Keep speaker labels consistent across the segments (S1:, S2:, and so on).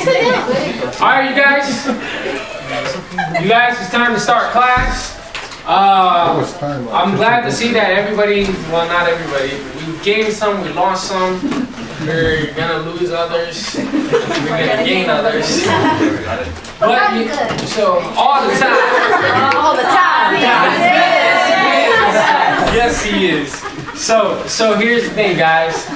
S1: Alright, you guys, it's time to start class. I'm glad to see that everybody, well, not everybody, we gained some, we lost some, we're gonna lose others, we're gonna gain others. But, so, all the time.
S2: All the time.
S1: Yes, he is. So here's the thing, guys.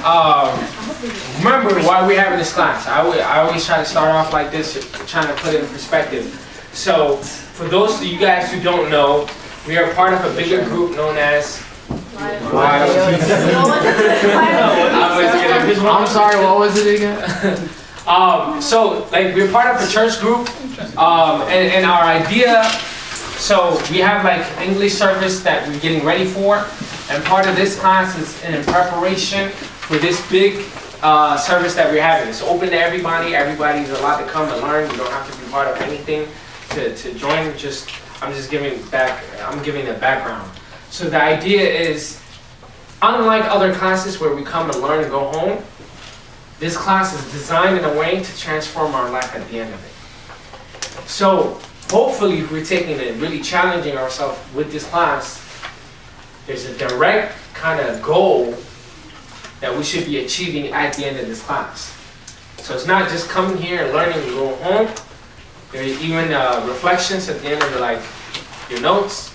S1: Remember why we're having this class. I always try to start off like this, trying to put it in perspective. So, for those of you guys who don't know, we are part of a bigger group known as
S3: I'm sorry, what was it again?
S1: So, like, we're part of a church group, and our idea, so we have like English service that we're getting ready for, and part of this class is in preparation for this big service that we're having. It's open to everybody. Everybody's allowed to come and learn. You don't have to be part of anything to join. I'm giving the background. So the idea is, unlike other classes where we come and learn and go home, this class is designed in a way to transform our life at the end of it. So hopefully, if we're taking it, really challenging ourselves with this class, there's a direct kind of goal that we should be achieving at the end of this class. So it's not just coming here and learning and going home. There's even reflections at the end of your notes.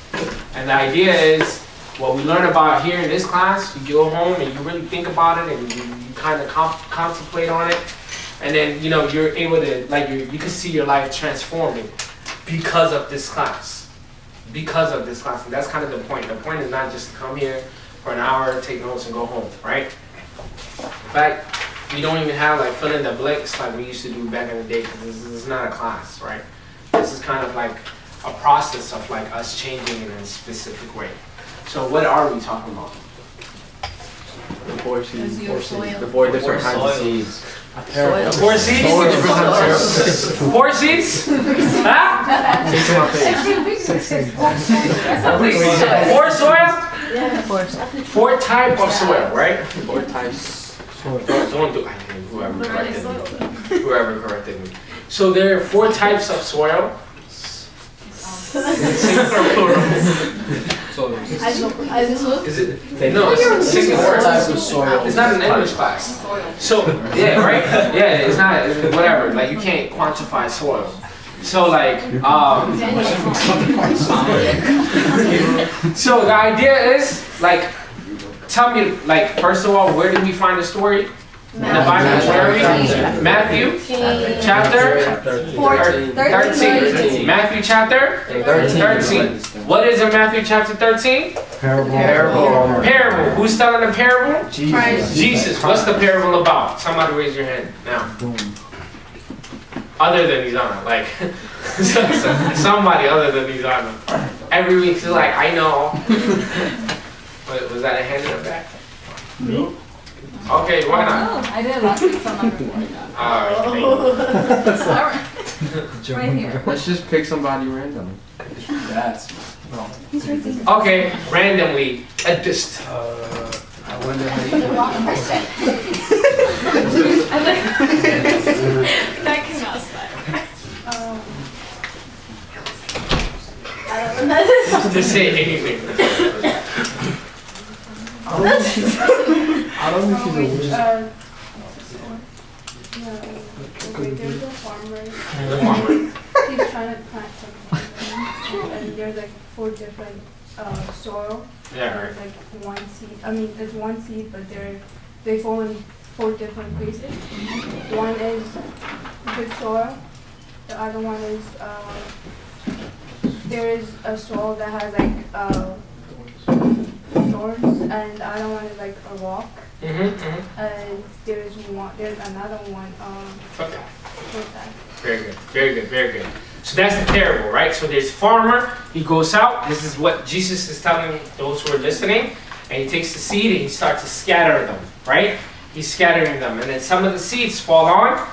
S1: And the idea is, what we learn about here in this class, you go home and you really think about it and you kind of contemplate on it. And then, you're able to, you can see your life transforming because of this class. Because of this class. And that's kind of the point. The point is not just to come here for an hour, take notes, and go home, right? In fact, we don't even have fill in the blanks like we used to do back in the day, because this is not a class, right? This is kind of like a process of us changing in a specific way. So what are we talking about?
S3: The four seeds. The four different kinds of seeds.
S1: The four seeds? Four seeds? Huh? Four soil? Four type of soil, right?
S3: Four types.
S1: Don't do whoever corrected me. So there are four types of soil. Is it? No, it's singular. It's not an English class. So, yeah, right? Yeah, it's not, whatever. You can't quantify soil. So, so the idea is, tell me, first of all, where did we find the story? In the Bible, where are we? Matthew chapter 13. Matthew chapter 13. What is in Matthew chapter 13? Parable. Who's telling the parable? Jesus. What's the parable about? Somebody raise your hand now. Other than these on somebody other than these on every week he's I know. Was that a hand in the back?
S2: Me?
S1: Okay, why not?
S2: Oh, I did last week, so I'm not recording that. Alright. Right here.
S3: Let's just pick somebody random.
S1: Okay, randomly. Just.
S3: I wonder how you
S2: That came out
S1: Just say anything.
S3: I don't know if you know.
S4: There's a farmer. He's trying to plant something, and there's four different soil.
S1: Yeah, right.
S4: One seed. I mean, it's one seed, but they fall in four different places. One is good soil. The other one is there is a soil that has thorns, and the other one is a rock. And there's another one.
S1: Very good. So that's the parable, right? So there's farmer. He goes out. This is what Jesus is telling those who are listening, and he takes the seed and he starts to scatter them, right? He's scattering them, and then some of the seeds fall on.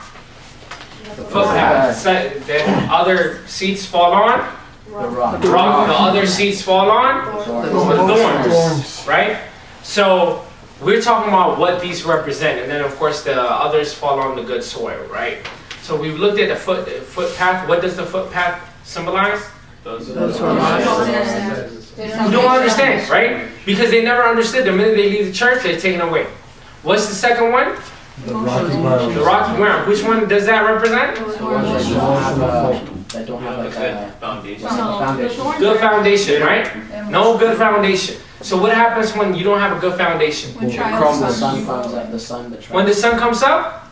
S1: The other seeds fall on.
S3: The rock.
S1: The other seeds fall on. Thorns, right? So we're talking about what these represent, and then of course the others fall on the good soil, right? So we've looked at the footpath. What does the footpath symbolize?
S3: Those
S1: Who don't understand, right? Because they never understood. The minute they leave the church, they're taken away. What's the second one?
S5: The rocky ground.
S1: The rocky ground. Which one does that represent?
S3: that don't have like a
S2: foundation.
S1: Good foundation, right? No good foundation. So what happens when you don't have a good foundation?
S2: When
S3: the
S2: trials
S3: sun
S2: come.
S3: comes up, the sun, the
S1: When the sun comes up,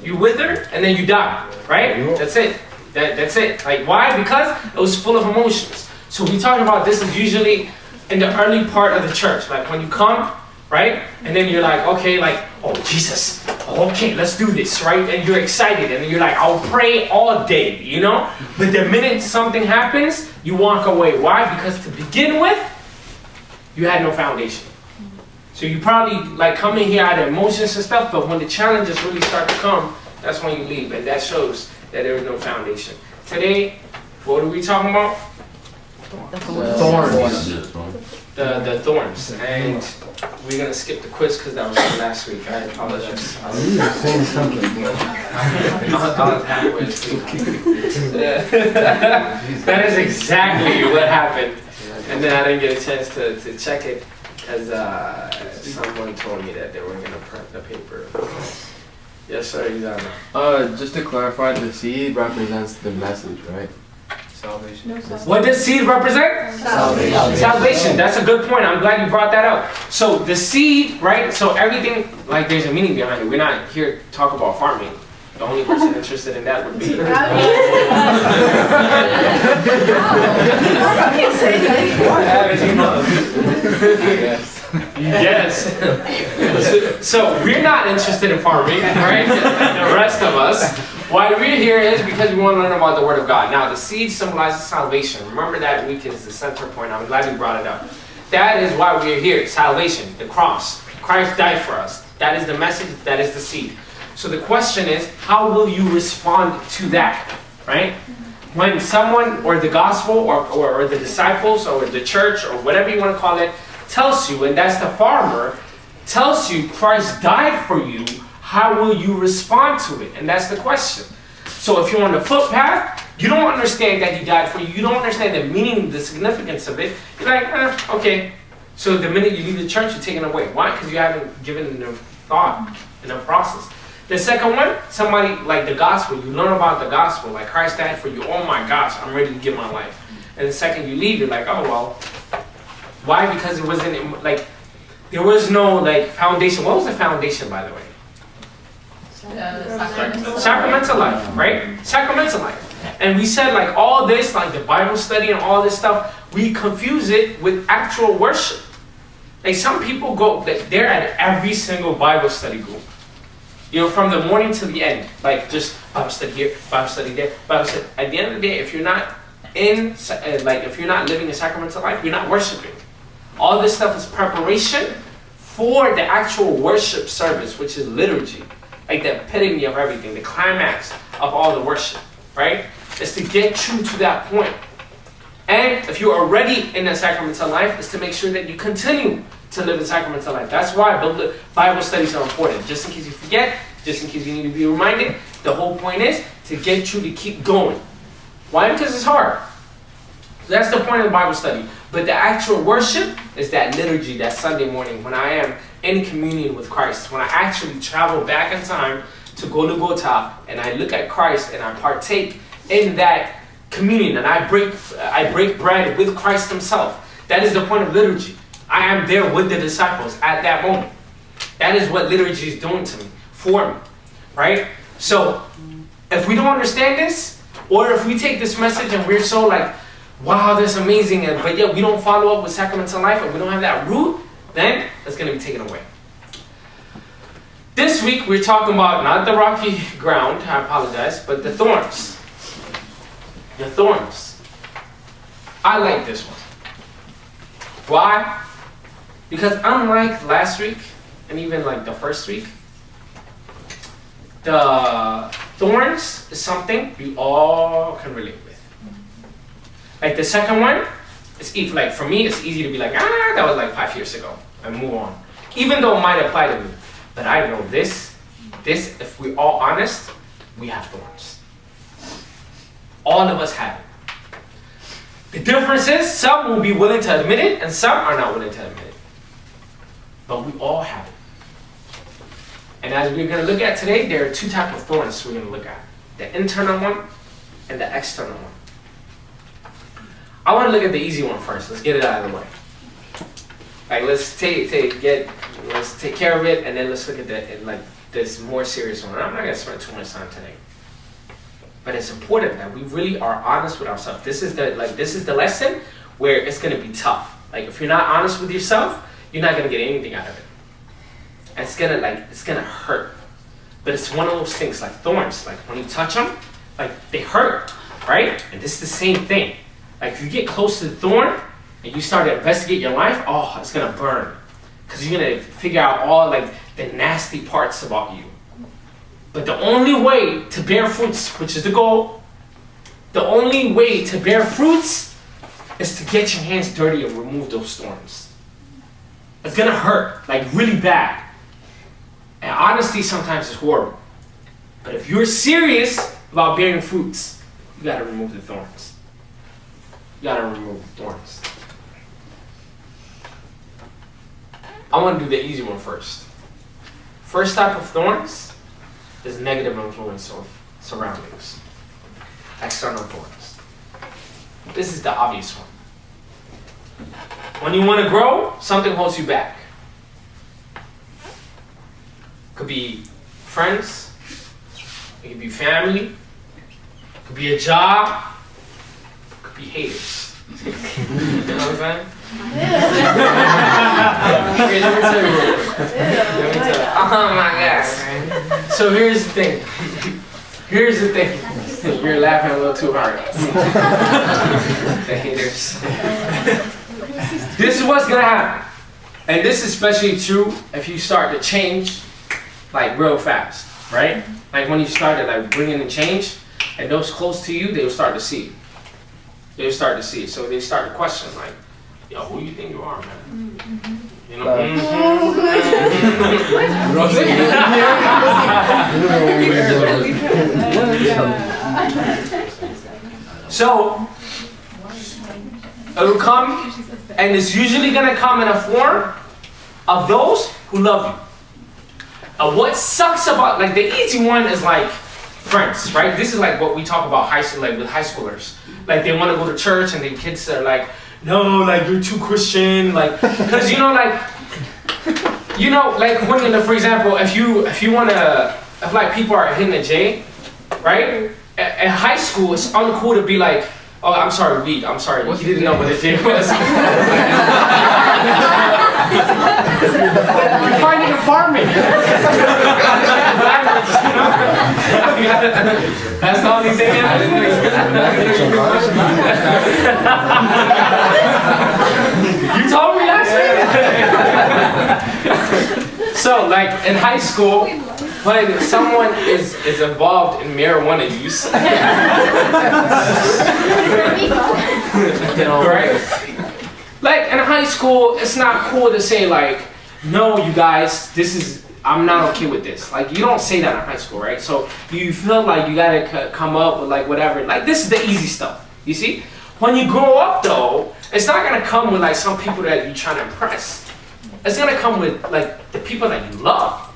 S1: you wither and then you die, right? That's it. That's it. Like why? Because it was full of emotions. So we talk about this is usually in the early part of the church, like when you come, right? And then you're like, okay, like, oh Jesus, okay, let's do this, right? And you're excited and you're like, I'll pray all day, you know? But the minute something happens, you walk away. Why? Because to begin with, you had no foundation. So you probably like come in here out of emotions and stuff, but when the challenges really start to come, that's when you leave, and that shows that there is no foundation. Today, what are we talking about?
S3: thorns.
S1: The thorns, and we're gonna skip the quiz because that was from last week. I apologize.
S5: You were saying something.
S1: I'll halfway asleep. That is exactly what happened, and then I didn't get a chance to check it because someone told me that they were gonna print the paper. Yes, sir. You got it.
S6: Just to clarify, the seed represents the message, right?
S3: Salvation.
S1: What does seed represent?
S3: Salvation.
S1: Salvation. That's a good point. I'm glad you brought that up. So the seed, right? So everything, like there's a meaning behind it. We're not here to talk about farming. The only person interested in that would be. Yes. So we're not interested in farming, right? The rest of us. Why we're here is because we want to learn about the Word of God. Now, the seed symbolizes salvation. Remember that week is the center point. I'm glad you brought it up. That is why we're here. Salvation, the cross. Christ died for us. That is the message. That is the seed. So the question is, how will you respond to that, right? When someone, or the gospel, or the disciples, or the church, or whatever you want to call it, tells you, and that's the farmer, tells you Christ died for you, how will you respond to it? And that's the question. So if you're on the footpath, you don't understand that he died for you, you don't understand the meaning, the significance of it, you're like, okay. So the minute you leave the church, you're taken away. Why? Because you haven't given enough thought, enough process. The second one, somebody like the gospel, you learn about the gospel, like Christ died for you, oh my gosh, I'm ready to give my life. And the second you leave, you're like, oh well. Why? Because it wasn't, like, there was no, like, foundation. What was the foundation, by the way? Sacramental life, right? Sacramental life. And we said, like, all this, like the Bible study and all this stuff, we confuse it with actual worship. Like, some people go, they're at every single Bible study group. You know, from the morning to the end. Like, just Bible study here, Bible study there, Bible study. At the end of the day, if you're not if you're not living a sacramental life, you're not worshiping. All this stuff is preparation for the actual worship service, which is liturgy. Like the epitome of everything, the climax of all the worship, right? It's to get you to that point. And if you're already in a sacramental life, it's to make sure that you continue to live a sacramental life. That's why Bible studies are important. Just in case you forget, just in case you need to be reminded, the whole point is to get you to keep going. Why? Because it's hard. That's the point of the Bible study. But the actual worship is that liturgy, that Sunday morning, when I am in communion with Christ, when I actually travel back in time to Golgotha, and I look at Christ and I partake in that communion, and I break bread with Christ himself. That is the point of liturgy. I am there with the disciples at that moment. That is what liturgy is doing to me, for me, right? So, if we don't understand this, or if we take this message and we're so like, wow, that's amazing, but yet we don't follow up with sacramental life and we don't have that root, then it's going to be taken away. This week we're talking about not the rocky ground, I apologize, but the thorns. The thorns. I like this one. Why? Because unlike last week, and even like the first week, the thorns is something we all can relate with. Like the second one, it's easy, like for me, it's easy to be like, that was like 5 years ago, and move on. Even though it might apply to me. But I know this, if we're all honest, we have thorns. All of us have it. The difference is some will be willing to admit it and some are not willing to admit it. But we all have it. And as we're going to look at today, there are two types of thorns we're going to look at. The internal one and the external one. I want to look at the easy one first. Let's get it out of the way. Like let's take care of it, and then let's look at this more serious one. I'm not going to spend too much time today. But it's important that we really are honest with ourselves. This is the lesson where it's going to be tough. Like if you're not honest with yourself, you're not going to get anything out of it. And it's going to hurt. But it's one of those things like thorns. Like when you touch them, like they hurt, right? And this is the same thing. Like if you get close to the thorn and you start to investigate your life, oh, it's going to burn. Because you're going to figure out all like the nasty parts about you. But the only way to bear fruits, which is the goal, the only way to bear fruits is to get your hands dirty and remove those thorns. It's gonna hurt, like really bad. And honesty sometimes is horrible. But if you're serious about bearing fruits, you gotta remove the thorns. You gotta remove the thorns. I wanna do the easy one first. First type of thorns is negative influence of surroundings. External thorns. This is the obvious one. When you want to grow, something holds you back. Could be friends, it could be family, it could be a job, it could be haters. You know what I'm saying? Okay, let me tell you. Oh my God. So here's the thing. You're laughing a little too hard. The haters. This is what's gonna happen. And this is especially true if you start to change like real fast, right? Like when you started like bringing in change, and those close to you, they'll start to see. They'll start to see. So they start to question like, yo, who do you think you are, man? You know? So it'll come, and it's usually gonna come in a form of those who love you. What sucks about like the easy one is like friends, right? This is like what we talk about high school, like with high schoolers. Like they want to go to church, and the kids are like, no, like you're too Christian, like, because like when, for example, if you want to, if like people are hitting a J, right? At high school, it's uncool to be like, oh, I'm sorry, weed. I'm sorry, you didn't know what a J was. You're finding a farming. That's the only thing. You told me last week. So, like in high school, when someone is involved in marijuana use, right? Like in high school, it's not cool to say like, no, you guys, I'm not okay with this. Like you don't say that in high school, right? So you feel like you gotta come up with like whatever. Like this is the easy stuff, you see? When you grow up though, it's not gonna come with like some people that you're trying to impress. It's gonna come with like the people that you love.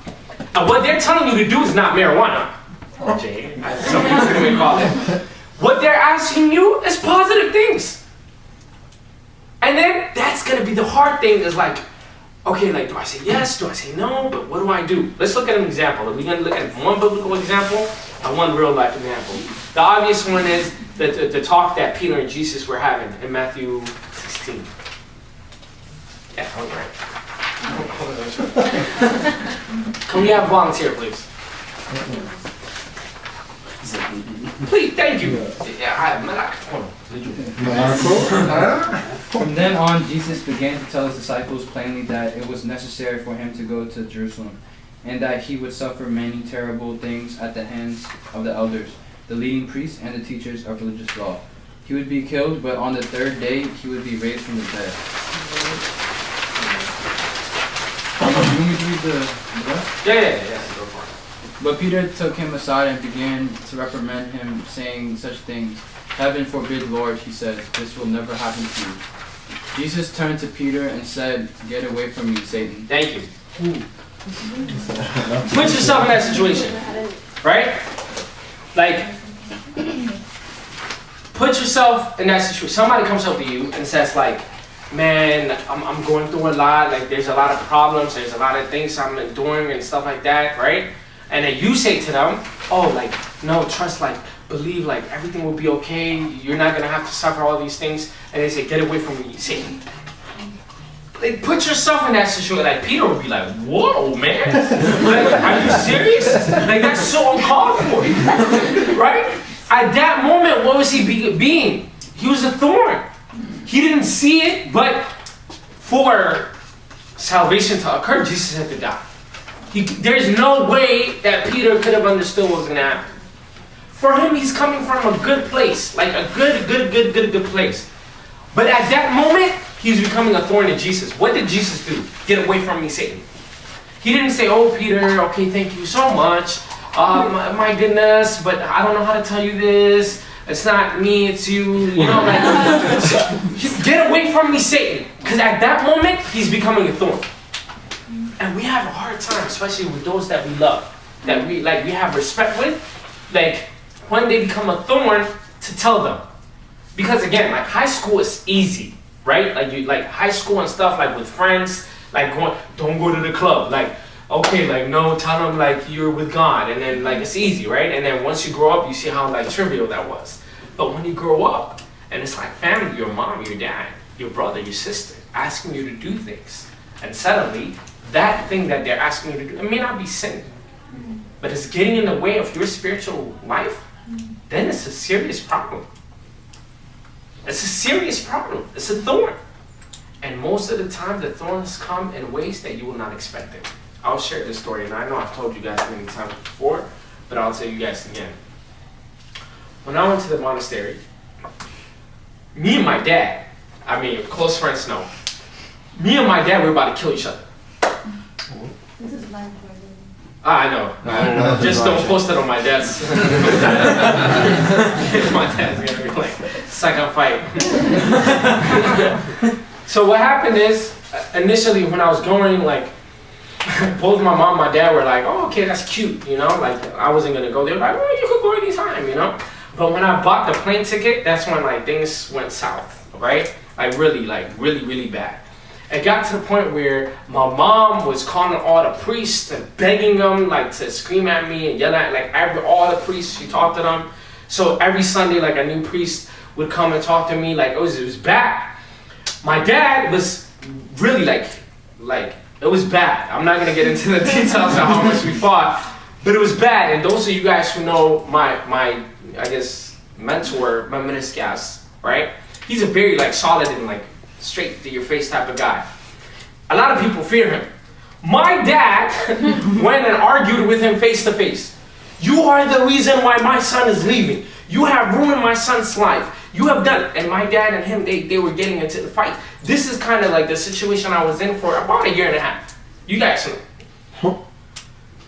S1: And what they're telling you to do is not marijuana. Or Jay, as some people may call it. What they're asking you is positive things. And then that's gonna be the hard thing is like, okay, like do I say yes, do I say no, but what do I do? Let's look at an example. We're gonna look at one biblical example and one real life example. The obvious one is the talk that Peter and Jesus were having in Matthew 16. Yeah, all right. Can we have a volunteer, please? Please, thank you.
S7: From then on, Jesus began to tell his disciples plainly that it was necessary for him to go to Jerusalem, and that he would suffer many terrible things at the hands of the elders, the leading priests, and the teachers of religious law. He would be killed, but on the third day he would be raised from the dead. You want me to read the rest?
S1: Yeah, go for it.
S7: But Peter took him aside and began to reprimand him, saying such things. Heaven forbid, Lord, he said, this will never happen to you. Jesus turned to Peter and said, get away from me, Satan.
S1: Thank you. Put yourself in that situation, right? Like, put yourself in that situation. Somebody comes up to you and says like, man, I'm going through a lot. Like, there's a lot of problems. There's a lot of things I'm doing and stuff like that, right? And then you say to them, oh, like, no, trust, like, believe, like, everything will be okay. You're not going to have to suffer all these things. And they say, get away from me, Satan. Like, put yourself in that situation. Like, Peter would be like, whoa, man. Like, are you serious? Like, that's so uncalled for. Right? At that moment, what was he being? He was a thorn. He didn't see it, but for salvation to occur, Jesus had to die. There's no way that Peter could have understood what was going to happen. For him, he's coming from a good place, like a good place. But at that moment, he's becoming a thorn to Jesus. What did Jesus do? Get away from me, Satan. He didn't say, oh, Peter, okay, thank you so much. My goodness, but I don't know how to tell you this. It's not me, it's you. You know, like, get away from me, Satan. Because at that moment, he's becoming a thorn. And we have a hard time, especially with those that we love, that we have respect with, like when they become a thorn, to tell them. Because again, like high school is easy, right? Like high school and stuff, like with friends, like don't go to the club, like okay, like no, tell them like you're with God, and then like it's easy, right? And then once you grow up, you see how like trivial that was. But when you grow up, and it's like family, your mom, your dad, your brother, your sister, asking you to do things, and suddenly that thing that they're asking you to do, it may not be sin, but it's getting in the way of your spiritual life, then it's a serious problem. It's a serious problem. It's a thorn. And most of the time, the thorns come in ways that you will not expect it. I'll share this story, and I know I've told you guys many times before, but I'll tell you guys again. When I went to the monastery, me and my dad, I mean, close friends know, me and my dad were about to kill each other.
S2: This is live.
S1: I know. Just don't post it on my dad's. My dad's gonna be like, second fight. So what happened is, initially when I was going, like, both my mom and my dad were like, oh, okay, that's cute, you know? Like, I wasn't gonna go. They were like, oh, you could go anytime, you know? But when I bought the plane ticket, that's when, like, things went south, right? Like, really bad. It got to the point where my mom was calling all the priests and begging them like to scream at me and yell at like all the priests. She talked to them. So every Sunday, like a new priest would come and talk to me. Like it was bad. My dad was really like it was bad. I'm not gonna get into the details of how much we fought, but it was bad. And those of you guys who know my I guess mentor, my Meniscas, right? He's a very like solid and like straight to your face type of guy. A lot of people fear him. My dad went and argued with him face to face. You are the reason why my son is leaving. You have ruined my son's life. You have done it. And my dad and him, they were getting into the fight. This is kind of like the situation I was in for about a year and a half. You guys know.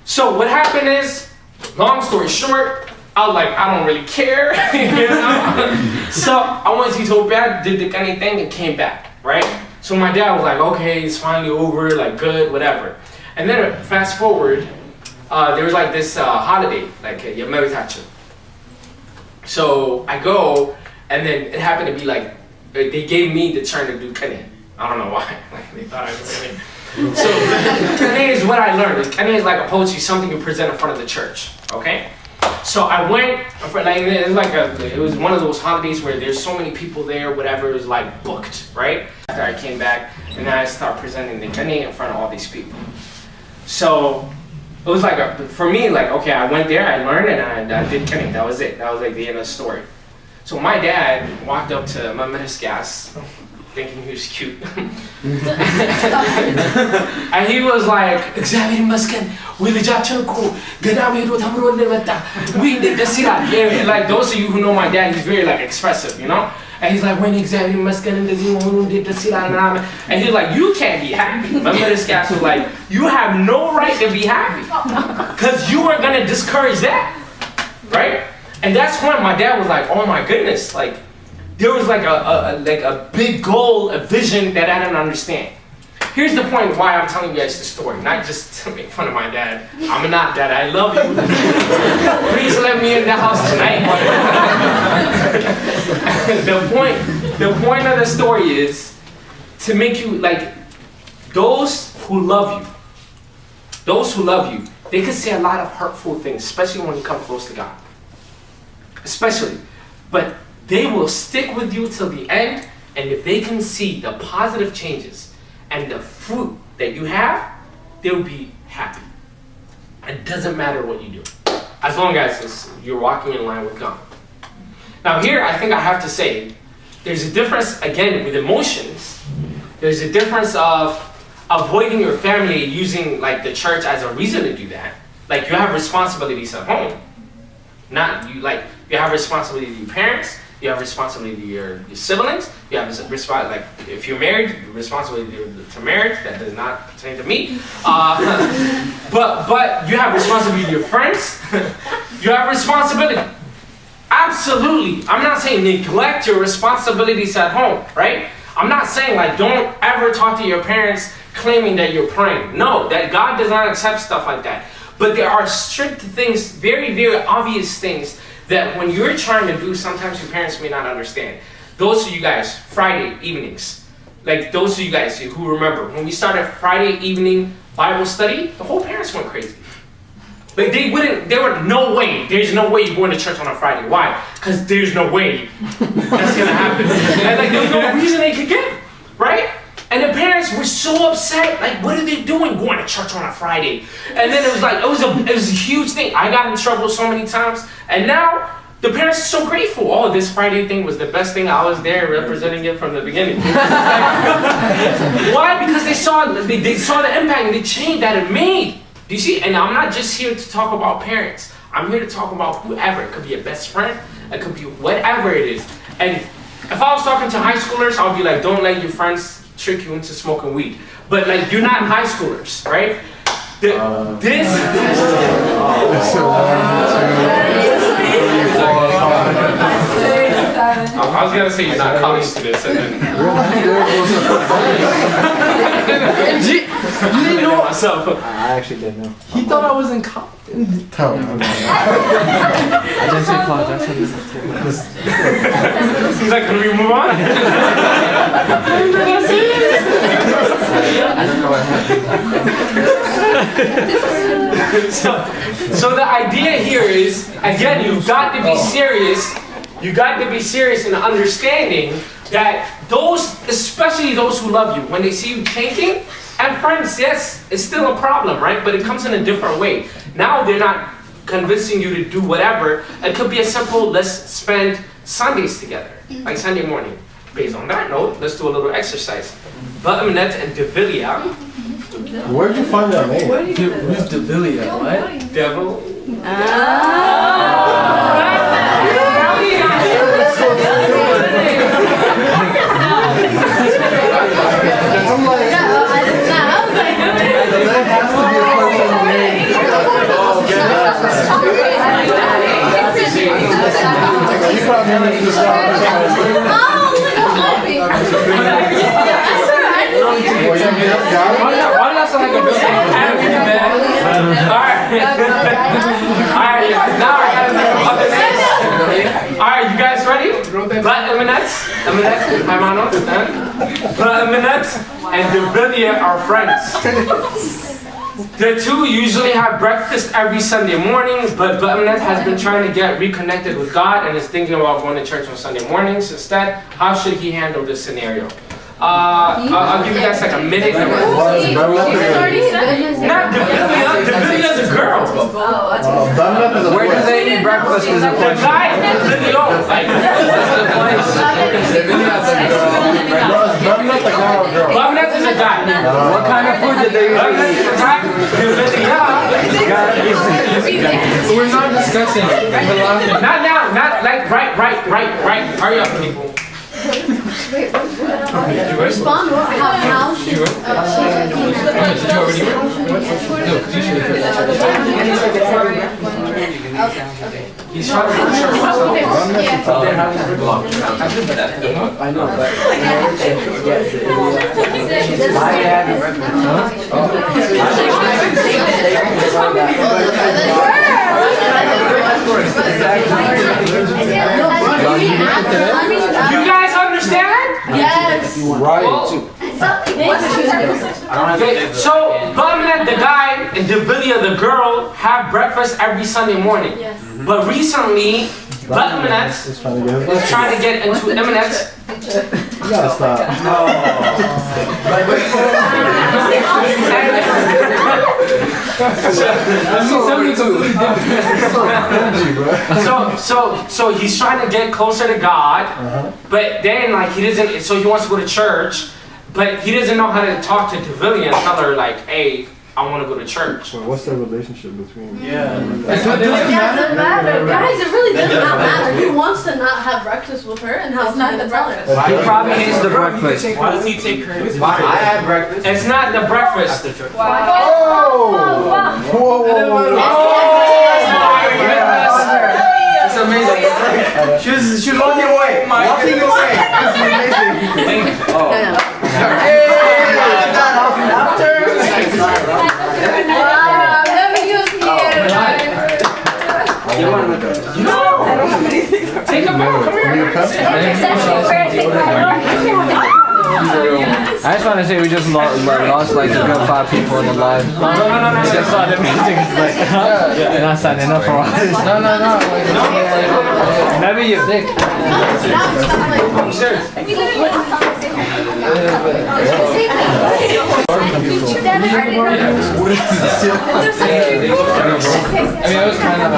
S1: So what happened is, long story short, I was like, I don't really care, you know? So I went to Ethiopia, did the kind of thing, and came back, right? So my dad was like, okay, it's finally over, like good, whatever. And then fast forward, there was like this holiday, like Yameritachi. So I go, and then it happened to be like, they gave me the turn to do kane. I don't know why, like they thought I was kane. So kane is what I learned. Kane is like a poetry, something you present in front of the church, okay? So I went, it was one of those holidays where there's so many people there, whatever, it was like booked, right? After I came back, and then I started presenting the kane in front of all these people. So it was like, for me, like, okay, I went there, I learned, and I did kane, that was it. That was like the end of the story. So my dad walked up to my Meniscas, thinking he was cute. And he was like, እግዚአብሔር ይመስገን ወይ ልጃችን እኮ ገዳም ሄዶ ተምሮልን መጣ። We did this, like those of you who know my dad, he's very like expressive, you know? And he's like, when exactly must get into the and he's like, you can't be happy. Remember this guy was like, you have no right to be happy. Because you are gonna discourage that. Right? And that's when my dad was like, oh my goodness, like there was like a big goal, a vision that I didn't understand. Here's the point why I'm telling you guys the story, not just to make fun of my dad. I'm not dad, I love you. Please let me in the house tonight. the point of the story is to make you like those who love you, they can say a lot of hurtful things, especially when you come close to God. Especially. But they will stick with you till the end, and if they can see the positive changes and the fruit that you have, they'll be happy. It doesn't matter what you do, as long as you're walking in line with God. Now here, I think I have to say, there's a difference, again, with emotions. There's a difference of avoiding your family using like the church as a reason to do that. Like you have responsibilities at home. You have responsibility to your parents, you have responsibility to your siblings, you have like if you're married, responsibility to marriage. That does not pertain to me. But you have responsibility to your friends. You have responsibility. Absolutely. I'm not saying neglect your responsibilities at home, right? I'm not saying like don't ever talk to your parents claiming that you're praying. No, that God does not accept stuff like that. But there are strict things, very, very obvious things that when you're trying to do, sometimes your parents may not understand. Those of you guys, Friday evenings, like those of you guys who remember, when we started Friday evening Bible study, the whole parents went crazy. Like there's no way you're going to church on a Friday. Why? Because there's no way that's going to happen. And like there was no reason they could get, right? And the parents were so upset, like, what are they doing going to church on a Friday? And then it was like, it was a huge thing. I got in trouble so many times. And now, the parents are so grateful. Oh, this Friday thing was the best thing. I was there representing it from the beginning. Why? Because they saw the impact and the change that it made. Do you see? And I'm not just here to talk about parents. I'm here to talk about whoever. It could be a best friend. It could be whatever it is. And if I was talking to high schoolers, I would be like, don't let your friends trick you into smoking weed. But like, you're not high schoolers, right? I was gonna say you're not college students, and then you didn't know myself.
S6: I actually didn't know.
S3: He thought I was in college.
S5: Tell me.
S6: I didn't say college, I said this.
S1: He's like, can we move on?
S6: I don't know what happened.
S1: So the idea here is, again, you've got to be serious. You got to be serious in understanding that those, especially those who love you, when they see you changing, and friends, yes, it's still a problem, right? But it comes in a different way. Now they're not convincing you to do whatever. It could be a simple, let's spend Sundays together, like Sunday morning. Based on that note, let's do a little exercise. Ba'amnet and Devilia.
S5: Where'd you find that name?
S3: Who's Devilia? What?
S1: Devil.
S5: I'm like, that has to be a person's name. You probably need to
S1: Why did I sound like a building? Alright, now I gotta think of other names. Alright, you guys ready? Ba'amnet and Devilia are friends. The two usually have breakfast every Sunday morning, but Ba'amnet has been trying to get reconnected with God and is thinking about going to church on Sunday mornings instead. How should he handle this scenario? I'll give you guys like a minute. Not Devilia. Devilia's a girl.
S6: Where do they eat breakfast is a
S1: The
S6: question.
S1: guy is Devilia. Like, Ba'amnet is a guy.
S6: What kind of food did they
S1: Ba'amnet
S6: eat?
S1: is a guy. Devilia.
S3: We're not discussing it. There's a lot of things.
S1: Not now. Not like right. Hurry up, people.
S2: Respond how should
S1: He's trying to
S3: I know, but in order to get the
S1: You guys understand?
S2: Yes.
S5: Right.
S1: Okay, so Bumnet, the guy, and Devilia, the girl, have breakfast every Sunday morning.
S2: Yes.
S1: But recently, Bumnet
S5: Just trying to get
S1: is trying to get into Eminence.
S5: You gotta stop.
S1: So he's trying to get closer to God, but then like he doesn't. So he wants to go to church, but he doesn't know how to talk to Devilia and tell her like, "Hey, I want to go to church."
S5: So what's the relationship between?
S2: It doesn't matter. Guys, it really does not matter. He wants to not have breakfast with her and how's not the breakfast.
S7: He probably hates the breakfast.
S3: Why does he take her?
S6: I had breakfast.
S1: It's not the breakfast.
S5: Whoa! Whoa!
S1: It's amazing.
S6: She was walking away. Walking away.
S1: Take a bow. Come here.
S7: I just want to say we just lost like a good 5 people in the live.
S1: No.
S7: We just saw the music like, you're not signing up for all this. No. Maybe you're sick.
S1: I'm serious.
S7: I mean, it was kind of.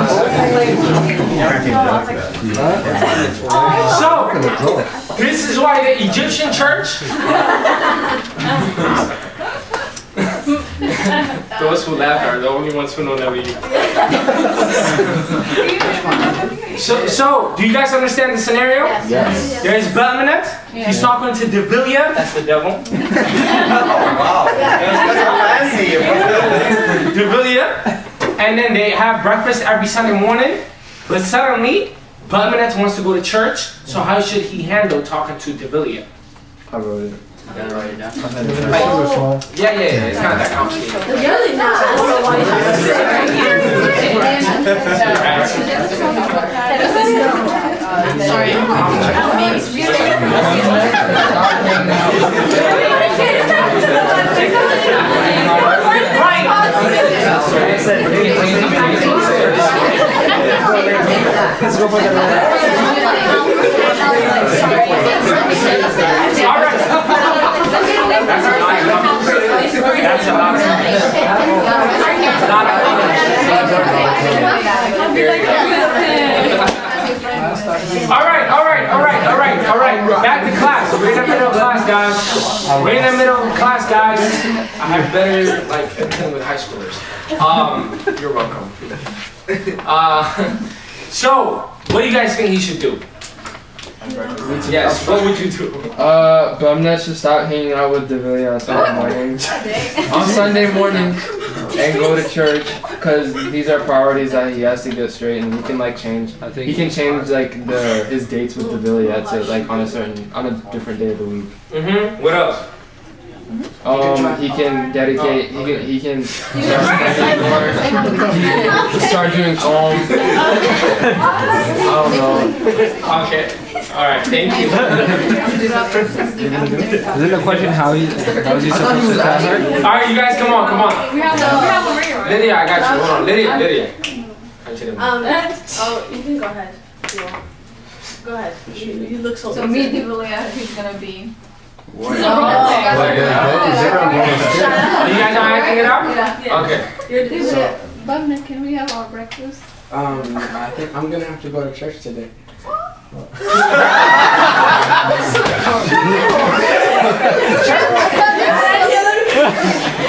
S1: So, this is why the Egyptian church. Those who laugh are the only ones who know Nabi. So, do you guys understand the scenario?
S5: Yes.
S1: There's Balmanet. He's talking to Devilia. That's the devil.
S6: Wow. Fancy.
S1: Devilia. And then they have breakfast every Sunday morning. But suddenly, Balmanet wants to go to church. So how should he handle talking to Devilia?
S5: I wrote it.
S1: Yeah. It's not that complicated.
S2: It's really not. I don't know why you have
S1: That's a lot. All right. Back to class. We're in the middle of class, guys. I have better like everything with high schoolers. You're welcome. So, what do you guys think he should do? Yes, what would you do?
S3: Bumnet should stop hanging out with Devilia on Sunday morning and go to church, because these are priorities that he has to get straight, and he can like change. He can change like his dates with Devilia to like on a different day of the week.
S1: What else?
S3: He can dedicate. He can start doing I don't know.
S1: Okay. All right. Thank you.
S7: Is it a question how is he supposed to tell her?
S1: All right, you guys, come on.
S2: We have one right here.
S1: Lydia, I got you. Hold on, Lydia.
S2: You can go ahead. If you want. Go ahead. You look so.
S8: So me and Devilia, who's gonna be?
S1: You guys are acting it out?
S2: Yeah.
S1: Okay.
S8: Devilia, Bumnet, can we have our breakfast?
S3: I think I'm gonna have to go to church today.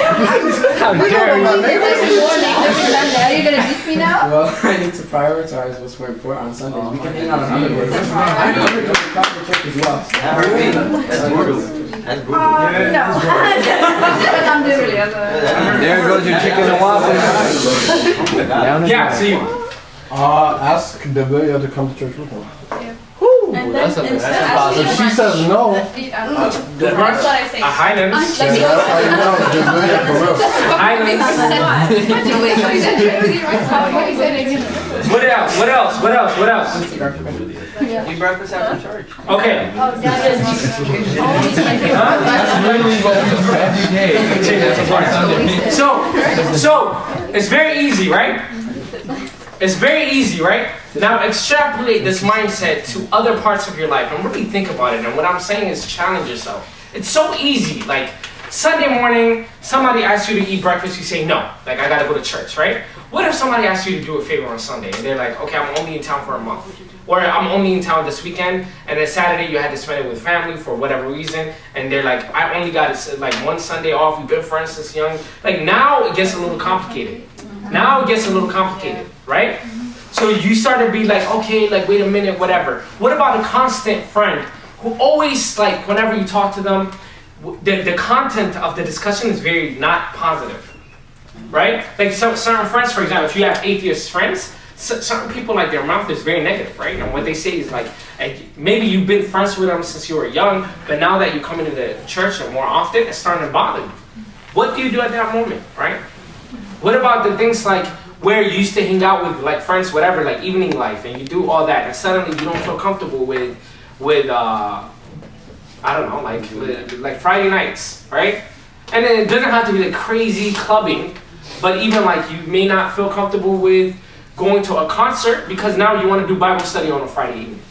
S3: How dare you?
S8: Are you gonna beat me now?
S6: Well, I need to prioritize what's more important on Sundays. We can hang out on other days. I know we're doing proper church as well.
S9: That's brutal. That's brutal.
S8: No. But I'm doing really
S3: There goes your chicken and waffles.
S1: Yeah, so you,
S5: Ask Develia to come to church with her.
S2: And
S3: that's
S2: then
S3: a-
S2: instead
S3: that's
S2: of
S5: If she says no,
S8: That's what I say.
S1: a Highlands.
S5: then that's how you know Develia for real.
S1: Highlands. What else? What else? What else? What else?
S9: Eat breakfast after church.
S1: Okay.
S3: Every day.
S1: So it's very easy, right? It's very easy, right? Now extrapolate this mindset to other parts of your life and really think about it. And what I'm saying is challenge yourself. It's so easy. Like Sunday morning, somebody asks you to eat breakfast, you say no. Like I gotta go to church, right? What if somebody asks you to do a favor on Sunday and they're like, okay, I'm only in town for a month. Or I'm only in town this weekend, and then Saturday you had to spend it with family for whatever reason, and they're like, I only got like one Sunday off, we've been friends since young. Like now it gets a little complicated. Now it gets a little complicated, right? So you start to be like, okay, like wait a minute, whatever. What about a constant friend who always, like whenever you talk to them, the content of the discussion is very not positive, right? Like certain friends, for example, if you have atheist friends, certain people, like their mouth is very negative, right? And what they say is like maybe you've been friends with them since you were young, but now that you come into the church more often, it's starting to bother you. What do you do at that moment, right? What about the things like where you used to hang out with like friends, whatever, like evening life, and you do all that, and suddenly you don't feel comfortable with I don't know, like Friday nights, right? And then it doesn't have to be like crazy clubbing, but even like you may not feel comfortable with going to a concert because now you want to do Bible study on a Friday evening.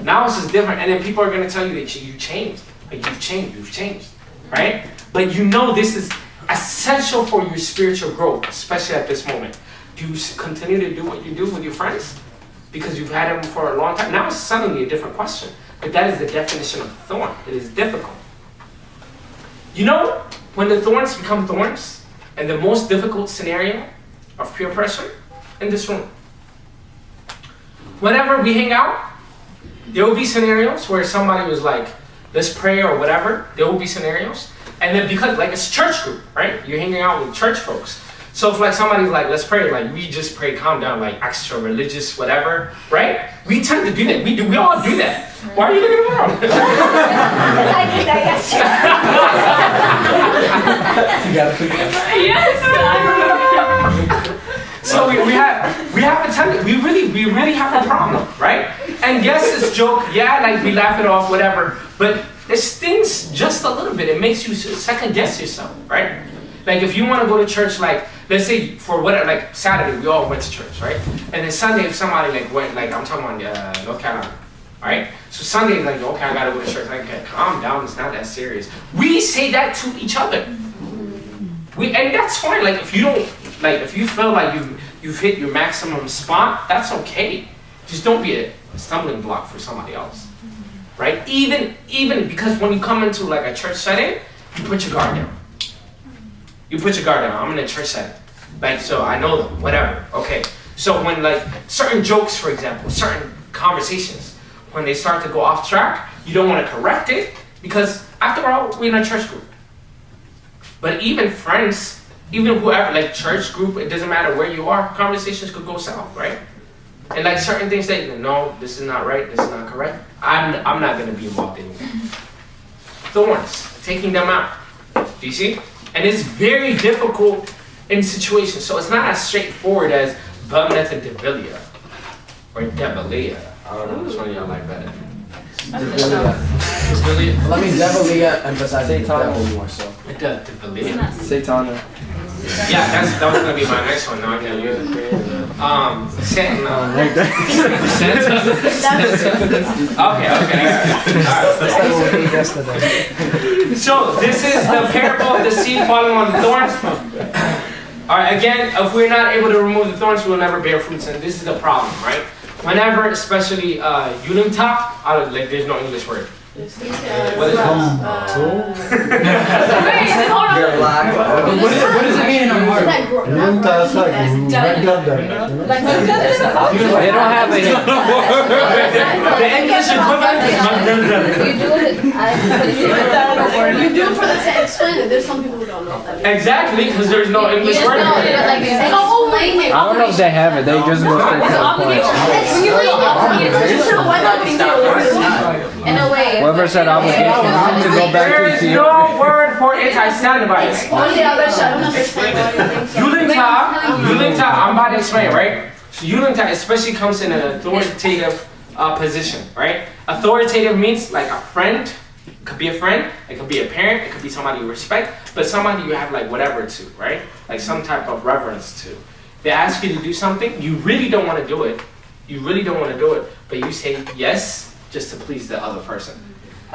S1: Now this is different, and then people are going to tell you that you changed. Like you've changed, right? But you know this is essential for your spiritual growth, especially at this moment. Do you continue to do what you do with your friends because you've had them for a long time? Now it's suddenly a different question, but that is the definition of thorn. It is difficult. You know, when the thorns become thorns, and the most difficult scenario of peer pressure in this room. Whenever we hang out, there will be scenarios where somebody was like, let's pray or whatever. There will be scenarios. And then because like it's a church group, right? You're hanging out with church folks. So if like somebody's like, let's pray, like we just pray, calm down, like extra religious, whatever, right? We tend to do that. We all do that. Why are you looking around?
S8: I did that yesterday.
S1: So we have a tendency, we really have a problem, right? And yes, it's joke, yeah, like we laugh it off, whatever, but it stings just a little bit. It makes you second guess yourself, right? Like if you want to go to church, like let's say for whatever, like Saturday we all went to church, right? And then Sunday if somebody like went, like I'm talking about North Carolina, right? So Sunday like okay, I gotta go to church. Like okay, calm down, it's not that serious. We say that to each other. And that's fine. Like if you don't, like if you feel like you've hit your maximum spot, that's okay. Just don't be a stumbling block for somebody else, right? Even because when you come into like a church setting, you put your guard down. You put your guard down. I'm in a church setting, like so I know them, whatever. Okay. So when like certain jokes, for example, certain conversations, when they start to go off track, you don't want to correct it because after all, we're in a church group. But even friends, even whoever, like church group, it doesn't matter where you are, conversations could go south, right? And like certain things that you know, this is not right, this is not correct. I'm not gonna be involved in it. Thorns, taking them out. Do you see? And it's very difficult in situations. So it's not as straightforward as Bumnetta Devilia or Devilia. I don't know which one y'all like better. Devilia.
S6: Let me Devilia emphasize the devil more so.
S1: Devilia.
S3: Satana.
S1: Yeah, that was gonna be my next one. Now I can use it. Santa. Okay. So this is the parable of the seed falling on the thorns. All right. Again, if we're not able to remove the thorns, we will never bear fruits, and this is the problem, right? Whenever, especially Yunimta, like there's no English word. What is
S9: You're black.
S7: What does it mean in our heart?
S5: Yulingta is like regular.
S3: They don't have a.
S1: the English equivalent is
S8: You do it.
S2: You do it for the sake. Explain it. There's some people who don't know what that means.
S1: Exactly, because there's no English word.
S3: I don't know if they have it. They just go straight to the point.
S8: In a way.
S3: Whoever said obligation to go back
S1: There
S3: to
S1: is
S3: you.
S1: no word for it. I stand by it. Yulingta, I'm about to explain, right? So Yulingta especially comes in an authoritative position, right? Authoritative means like a friend. It could be a friend, it could be a parent, it could be somebody you respect, but somebody you have like whatever to, right? Like some type of reverence to. They ask you to do something, you really don't want to do it. You really don't want to do it, but you say yes just to please the other person.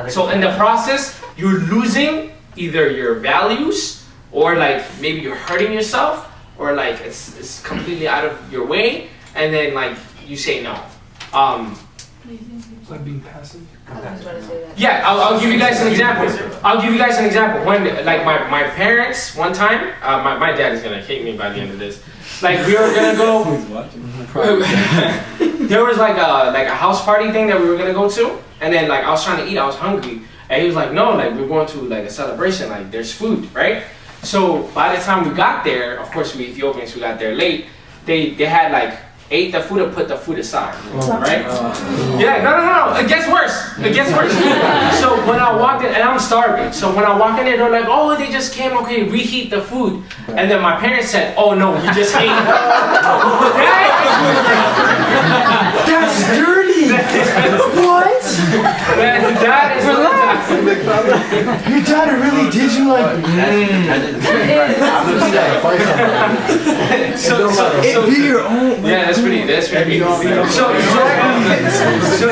S1: So in the process, you're losing either your values or like maybe you're hurting yourself or like it's completely out of your way and then like you say no.
S6: Like being passive?
S1: Yeah, I'll give you guys an example. When like my parents one time, my dad is gonna hate me by the end of this. Like we were gonna go. There was like a house party thing that we were gonna go to, and then like I was trying to eat, I was hungry, and he was like, no, like we're going to like a celebration, like there's food, right? So by the time we got there, of course we Ethiopians, we got there late. They had like ate the food and put the food aside, right? Yeah, no, it gets worse. So when I walked in, and I'm starving, so when I walk in there, they're like, oh, they just came, okay, reheat the food. And then my parents said, oh no, we just ate.
S6: That's dirty! What?
S1: That is
S6: Relax! Your dad really did you like
S1: so
S6: be your own.
S1: Yeah, that's pretty big. So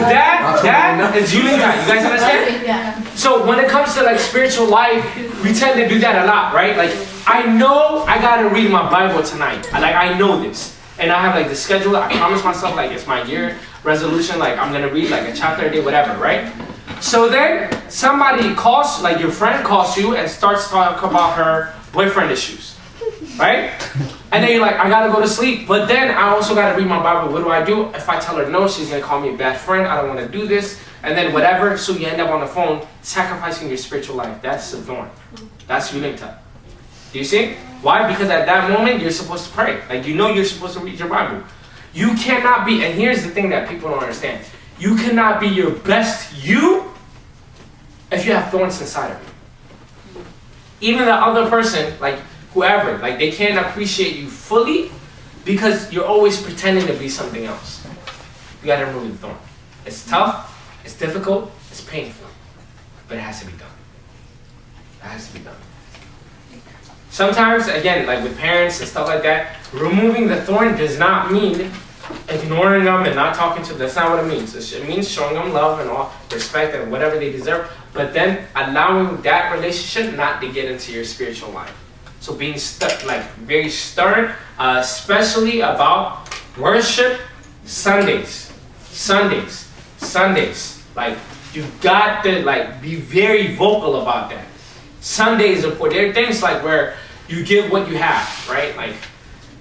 S1: that is Yulingta. You guys understand?
S2: Yeah.
S1: So when it comes to like spiritual life, we tend to do that a lot, right? Like I know I gotta read my Bible tonight. I know this. And I have like the schedule, I promise myself like it's my year resolution, like I'm gonna read like a chapter a day, whatever, right? So then somebody calls, like your friend calls you and starts talking about her boyfriend issues, right? And then you're like, I gotta go to sleep, but then I also gotta read my Bible. What do I do? If I tell her no, she's gonna call me a bad friend, I don't wanna do this, and then whatever, so you end up on the phone sacrificing your spiritual life. That's a thorn. That's Yulingta. Do you see? Why? Because at that moment, you're supposed to pray. Like, you know you're supposed to read your Bible. You cannot be, and here's the thing that people don't understand. You cannot be your best you if you have thorns inside of you. Even the other person, like whoever, like they can't appreciate you fully because you're always pretending to be something else. You gotta remove the thorn. It's tough, it's difficult, it's painful, but it has to be done. It has to be done. Sometimes, again, like with parents and stuff like that, removing the thorn does not mean ignoring them and not talking to them. That's not what it means. It means showing them love and all respect and whatever they deserve, but then allowing that relationship not to get into your spiritual life. So being very stern, especially about worship Sundays. Like you got to be very vocal about that. Sundays are important. There are things like where you give what you have, right? Like,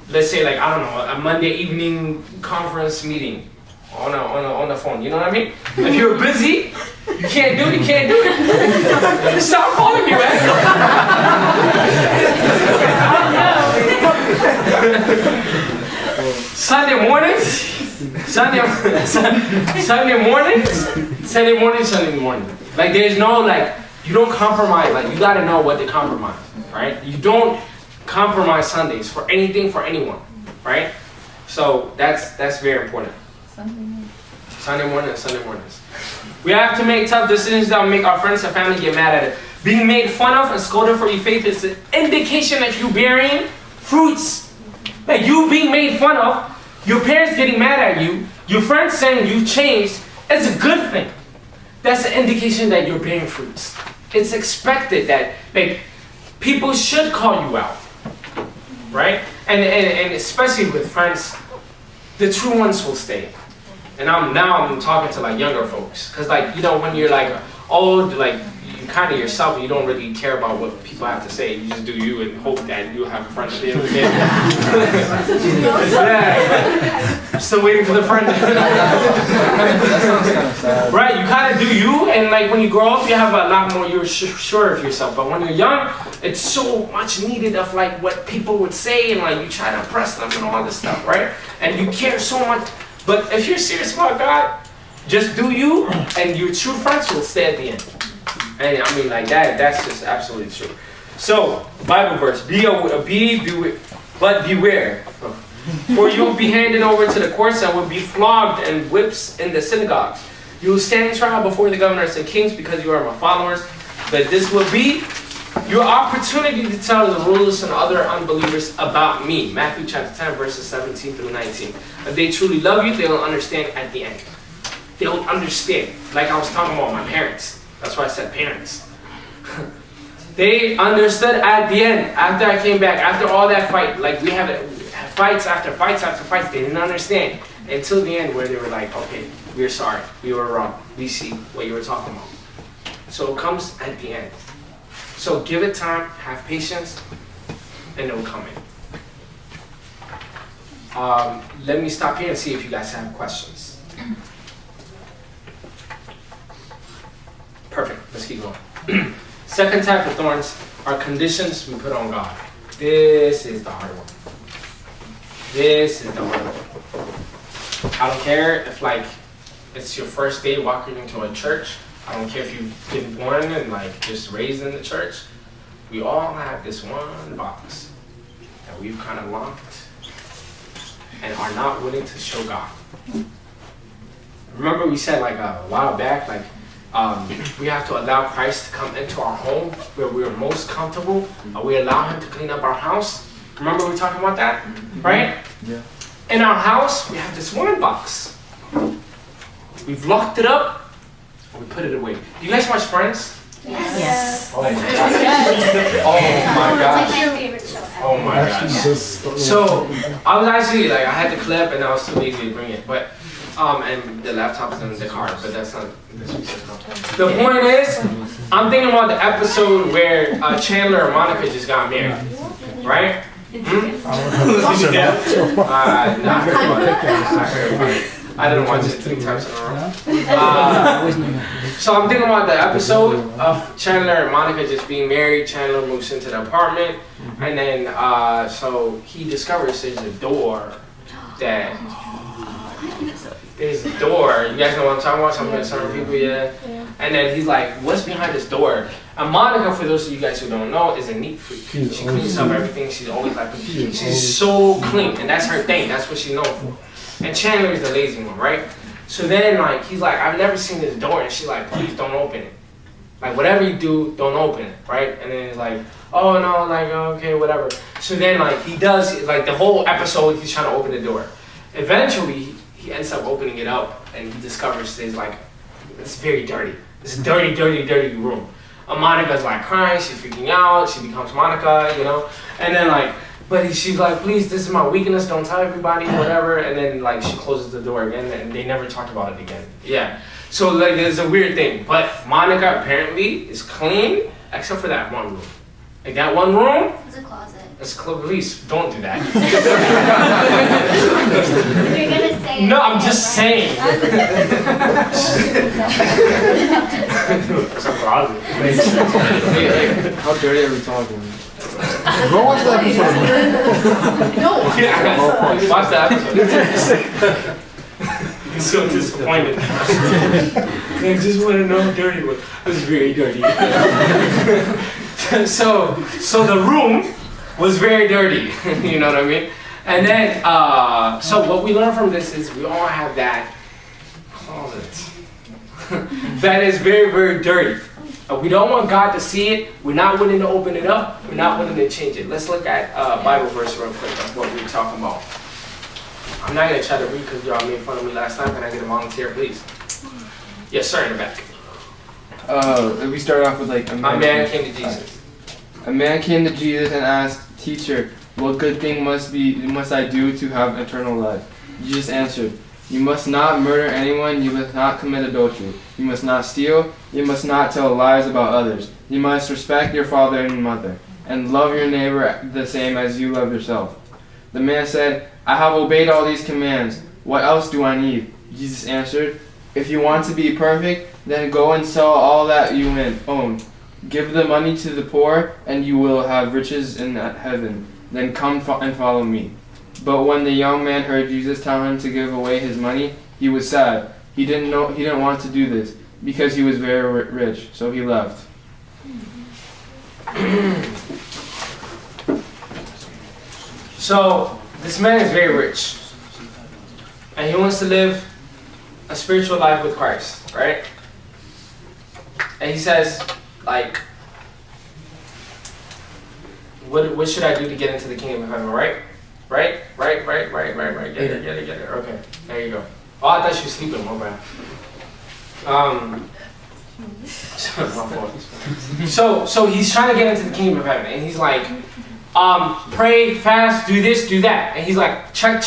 S1: let's say like, I don't know, a Monday evening conference meeting on the phone. You know what I mean? If you're busy, you can't do it. Stop calling me, man. Sunday morning. Like there's no like, you don't compromise. Like you gotta know what to compromise, right? You don't compromise Sundays for anything, for anyone, right? So that's very important. Sunday mornings. We have to make tough decisions that will make our friends and family get mad at it. Being made fun of and scolded for your faith is an indication that you're bearing fruits. Like you being made fun of, your parents getting mad at you, your friends saying you changed, is a good thing. That's an indication that you're bearing fruits. It's expected that people should call you out, right? And especially with friends, the true ones will stay. And I'm talking to like younger folks, because like when you're like, old, like you kind of yourself, you don't really care about what people have to say. You just do you and hope that you have a friend at the end of the day. Yeah. Still waiting for the friend.
S3: That sounds kind of sad.
S1: Right, you kind of do you, and like when you grow up, you have a lot more, you're sure of yourself. But when you're young, it's so much needed of like what people would say, and like you try to impress them and all this stuff, right? And you care so much. But if you're serious about God, just do you, and your true friends will stay at the end. And I mean, like that's just absolutely true. So, Bible verse, but beware. For you will be handed over to the courts and will be flogged and whips in the synagogues. You will stand trial before the governors and kings because you are my followers. But this will be your opportunity to tell the rulers and other unbelievers about me. Matthew chapter 10, verses 17 through 19. If they truly love you, they will understand at the end. They'll understand. Like I was talking about my parents. That's why I said parents. They understood at the end, after I came back, after all that fight, like we have fights after fights after fights, they didn't understand until the end where they were like, okay, we're sorry, we were wrong, we see what you were talking about. So it comes at the end. So give it time, have patience, and it will come in. Let me stop here and see if you guys have questions. Perfect, let's keep going. Second type of thorns are conditions we put on God. This is the hard one. This is the hard one. I don't care if like it's your first day walking into a church. I don't care if you've been born and like just raised in the church. We all have this one box that we've kind of locked and are not willing to show God. Remember we said like a while back, like we have to allow Christ to come into our home where we are most comfortable. We allow him to clean up our house. Remember we were talking about that, right?
S3: Yeah.
S1: In our house, we have this one box. We've locked it up, and we put it away. Do you guys watch Friends?
S8: Yes.
S1: Oh my gosh. Oh my gosh.
S8: It's my favorite show ever.
S1: Oh my gosh. So I was actually like, I had the clip and I was too lazy to bring it, but and the laptop's in the car, but that's not. The point is, I'm thinking about the episode where Chandler and Monica just got married, right? I didn't watch it 3 times in a row. So I'm thinking about the episode of Chandler and Monica just being married. Chandler moves into the apartment, and then so he discovers there's a door that. There's a door. You guys know what I'm talking about? Some people, yeah. And then he's like, what's behind this door? And Monica, for those of you guys who don't know, is a neat freak. She cleans up everything. She's always like, she's so clean. And that's her thing. That's what she's known for. And Chandler is the lazy one, right? So then, like, he's like, I've never seen this door. And she's like, please don't open it. Like, whatever you do, don't open it, right? And then he's like, oh, no, like, okay, whatever. So then, like, he does, like, the whole episode, he's trying to open the door. Eventually, he ends up opening it up, and he discovers it's like, it's very dirty. It's a dirty, dirty, dirty room. And Monica's like crying, she's freaking out, she becomes Monica, you know? And then like, but she's like, please, this is my weakness, don't tell everybody, whatever. And then like, she closes the door again, and they never talked about it again. Yeah. So like, there's a weird thing. But Monica apparently is clean, except for that one room. Like that one room,
S8: It's a closet.
S1: Please, don't do that.
S8: You're gonna say it.
S1: No, I'm just saying. It's a closet.
S3: Hey, how dirty are we talking?
S5: Go watch the episode.
S1: No. Watch the episode. He's so disappointed. I just want to know how dirty it was. It was very dirty. So the room was very dirty. You know what I mean? And then, so what we learn from this is we all have that closet that is very, very dirty. We don't want God to see it. We're not willing to open it up. We're not willing to change it. Let's look at Bible verse real quick of what we were talking about. I'm not going to try to read because y'all made fun of me last time. Can I get a volunteer, please? Yes, sir, in the back.
S3: We start off with like
S1: A man came to Jesus.
S3: A man came to Jesus and asked, "Teacher, what good thing must I do to have eternal life?" Jesus answered, You must not murder anyone. You must not commit adultery. You must not steal. You must not tell lies about others. You must respect your father and mother, and love your neighbor the same as you love yourself." The man said, "I have obeyed all these commands. What else do I need?" Jesus answered, "If you want to be perfect, then go and sell all that you own. Give the money to the poor, and you will have riches in heaven. Then come and follow me." But when the young man heard Jesus tell him to give away his money, he was sad. He didn't want to do this because he was very rich, so he left.
S1: So this man is very rich, and he wants to live a spiritual life with Christ, right? And he says, like, what should I do to get into the kingdom of heaven, right? Right. Get it. Okay, there you go. Oh, I thought she was sleeping. My bad. My fault. So he's trying to get into the kingdom of heaven, and he's like, pray, fast, do this, do that, and he's like, check.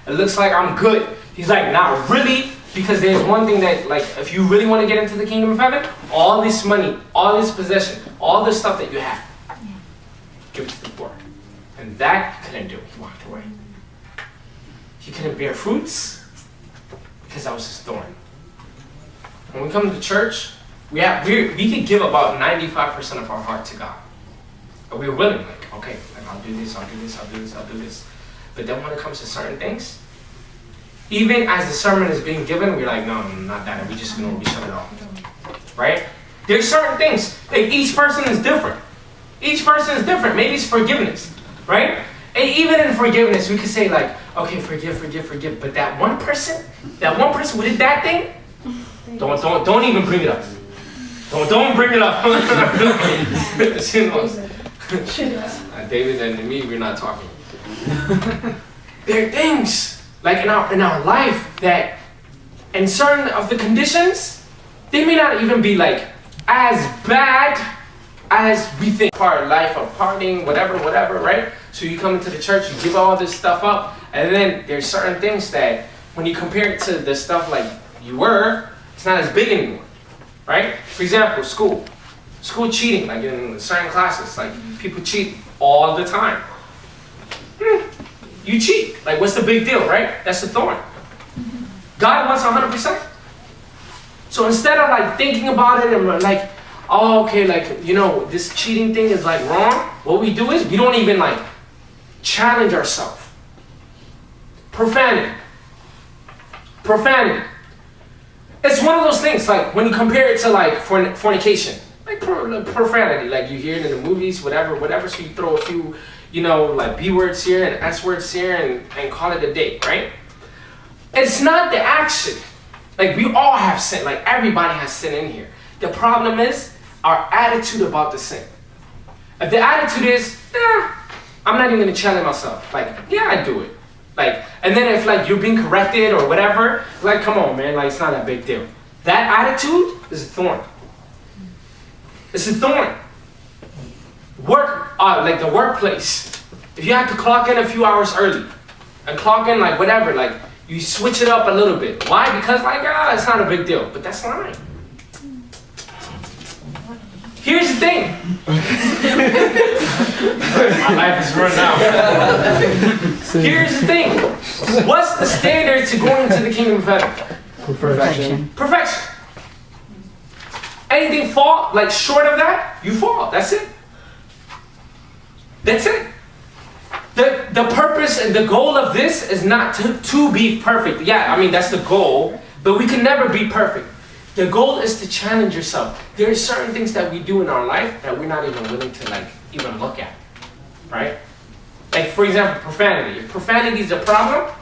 S1: It looks like I'm good. He's like, not really, because there's one thing that, like, if you really want to get into the kingdom of heaven, all this money, all this possession, all this stuff that you have, give it to the poor. And that he couldn't do. He walked away. He couldn't bear fruits because that was his thorn. When we come to church, we can give about 95% of our heart to God. But we're willing, like, okay, like, I'll do this. But then when it comes to certain things, even as the sermon is being given, we're like, no, not that. We shut it off. Right? There's certain things. Like, each person is different. Maybe it's forgiveness. Right? And even in forgiveness, we could say, like, okay, forgive. But that one person who did that thing, don't even bring it up. Don't bring it up. David and me, we're not talking. There are things like in our life that, in certain of the conditions, they may not even be like as bad as we think. Part life of partying, whatever, right? So you come into the church, you give all this stuff up, and then there's certain things that when you compare it to the stuff like you were, it's not as big anymore, right? For example, school cheating, like in certain classes, like people cheat all the time. You cheat, like what's the big deal, right? That's the thorn. God wants 100%. So instead of like thinking about it and like, oh, okay, like, you know, this cheating thing is like wrong, what we do is we don't even like challenge ourselves. Profanity. It's one of those things, like when you compare it to like fornication, like profanity, like you hear it in the movies, whatever, so you throw a few, you know, like B words here and S words here and call it a day, right? It's not the action. Like we all have sin, like everybody has sin in here. The problem is our attitude about the sin. If the attitude is, I'm not even gonna challenge myself. Like, yeah, I do it. Like, and then if like you're being corrected or whatever, like, come on, man, like it's not a big deal. That attitude is a thorn. It's a thorn. Like the workplace. If you have to clock in a few hours early and clock in like whatever, like you switch it up a little bit. Why? Because like, it's not a big deal. But that's lying. Here's the thing. My life is run out. Here's the thing. What's the standard to going into the kingdom of heaven? Perfection. Anything fall, like short of that, you fall. That's it. The purpose and the goal of this is not to be perfect. Yeah, I mean, that's the goal. But we can never be perfect. The goal is to challenge yourself. There are certain things that we do in our life that we're not even willing to like even look at, right? Like for example, profanity. If profanity is a problem,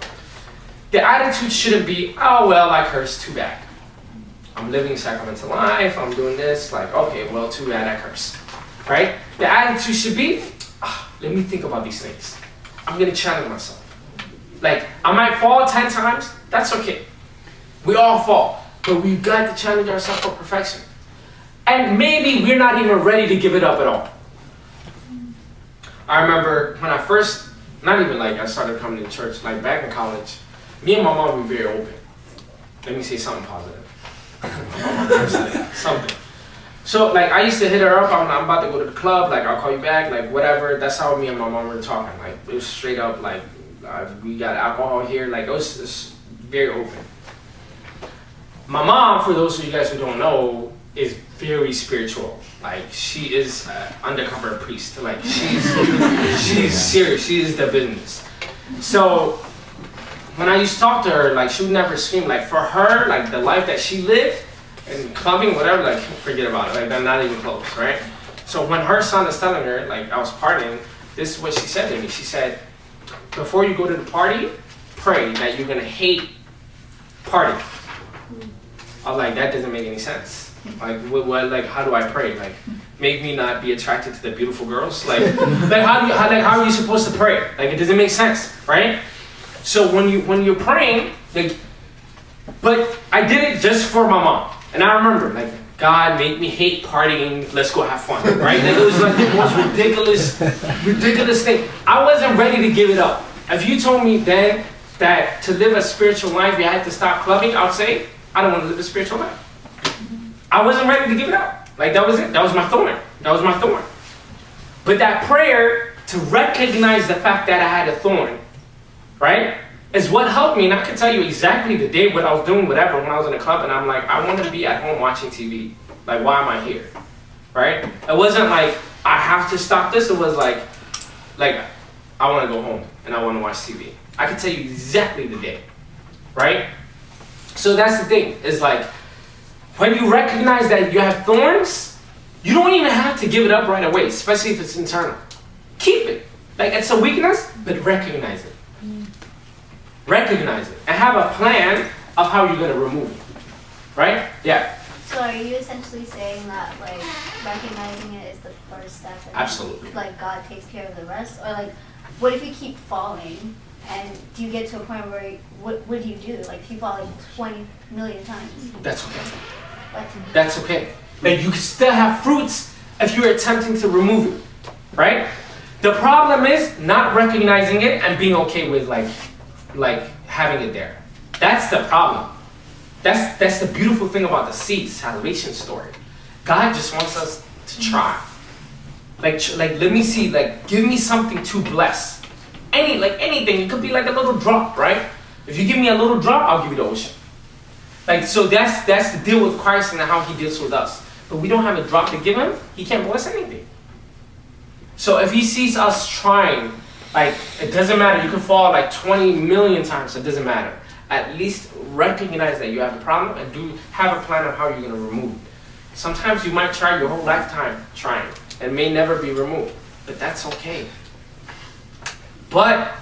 S1: the attitude shouldn't be, oh well, I curse, too bad. I'm living sacramental life, I'm doing this, like okay, well, too bad I curse, right? The attitude should be, let me think about these things. I'm gonna challenge myself. Like I might fall 10 times, that's okay. We all fall. But we've got to challenge ourselves for perfection. And maybe we're not even ready to give it up at all. I remember when I first, not even like I started coming to church, like back in college, Me and my mom were very open. Let me say something positive. Something. So like I used to hit her up. I'm about to go to the club. Like I'll call you back. Like whatever. That's how me and my mom were talking. Like it was straight up. Like we got alcohol here. Like it was very open. My mom, for those of you guys who don't know, is very spiritual. Like she is an undercover priest. Like she's serious. She is the business. So when I used to talk to her, like she would never scream. Like for her, like the life that she lived and clubbing, whatever, like forget about it. Like they're not even close, right? So when her son is telling her, like I was partying, this is what she said to me. She said, before you go to the party, pray that you're gonna hate party. I was like, that doesn't make any sense. Like what like how do I pray? Like make me not be attracted to the beautiful girls? Like how are you supposed to pray? Like it doesn't make sense, right? So when you're praying, like, but I did it just for my mom. And I remember, like, God made me hate partying, let's go have fun, right? Like, it was like the most ridiculous thing. I wasn't ready to give it up. If you told me then that to live a spiritual life, you had to stop clubbing, I would say, I don't want to live a spiritual life. I wasn't ready to give it up. Like, that was it. That was my thorn. That was my thorn. But that prayer to recognize the fact that I had a thorn, right, is what helped me. And I can tell you exactly the day what I was doing, whatever, when I was in a club, and I'm like, I want to be at home watching TV. Like, why am I here? Right? It wasn't like, I have to stop this. It was like I want to go home and I want to watch TV. I can tell you exactly the day. Right? So that's the thing, is like, when you recognize that you have thorns, you don't even have to give it up right away, especially if it's internal. Keep it. Like, it's a weakness, but recognize it. Recognize it. And have a plan of how you're going to remove it. Right? Yeah.
S8: So are you essentially saying that, like, recognizing it is the first step? And
S1: Absolutely.
S8: Like, God takes care of the rest? Or, like, what if you keep falling? And do you get to a point where, what do you do? Like, if you fall like 20 million times?
S1: That's okay.
S8: What?
S1: That's okay. Like, you can still have fruits if you're attempting to remove it. Right? The problem is not recognizing it and being okay with, like having it there. That's the problem. That's the beautiful thing about the seed salvation story. God just wants us to try. Like let me see, like give me something to bless. Anything. It could be like a little drop, right? If you give me a little drop, I'll give you the ocean. Like, so that's the deal with Christ and how he deals with us. But we don't have a drop to give him, he can't bless anything. So if he sees us trying, like, it doesn't matter, you can fall like 20 million times, it doesn't matter. At least recognize that you have a problem and do have a plan of how you're going to remove it. Sometimes you might try your whole lifetime trying and may never be removed, but that's okay. But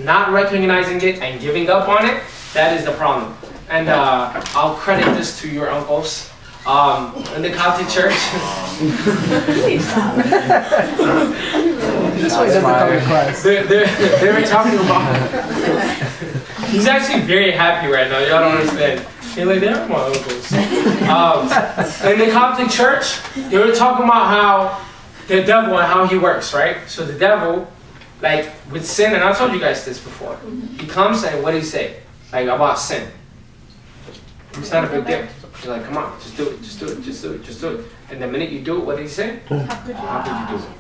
S1: not recognizing it and giving up on it, that is the problem. And I'll credit this to your uncles in the Coptic church. They were talking about. He's actually very happy right now. Y'all don't understand. He's like, they're my uncles. In the Coptic church, they were talking about how the devil and how he works, right? So the devil, like with sin, and I told you guys this before. He comes and what do he say? Like about sin. It's not a big deal. He's like, come on, just do it, just do it, just do it, just do it. And the minute you do it, what did he say? How could you do it?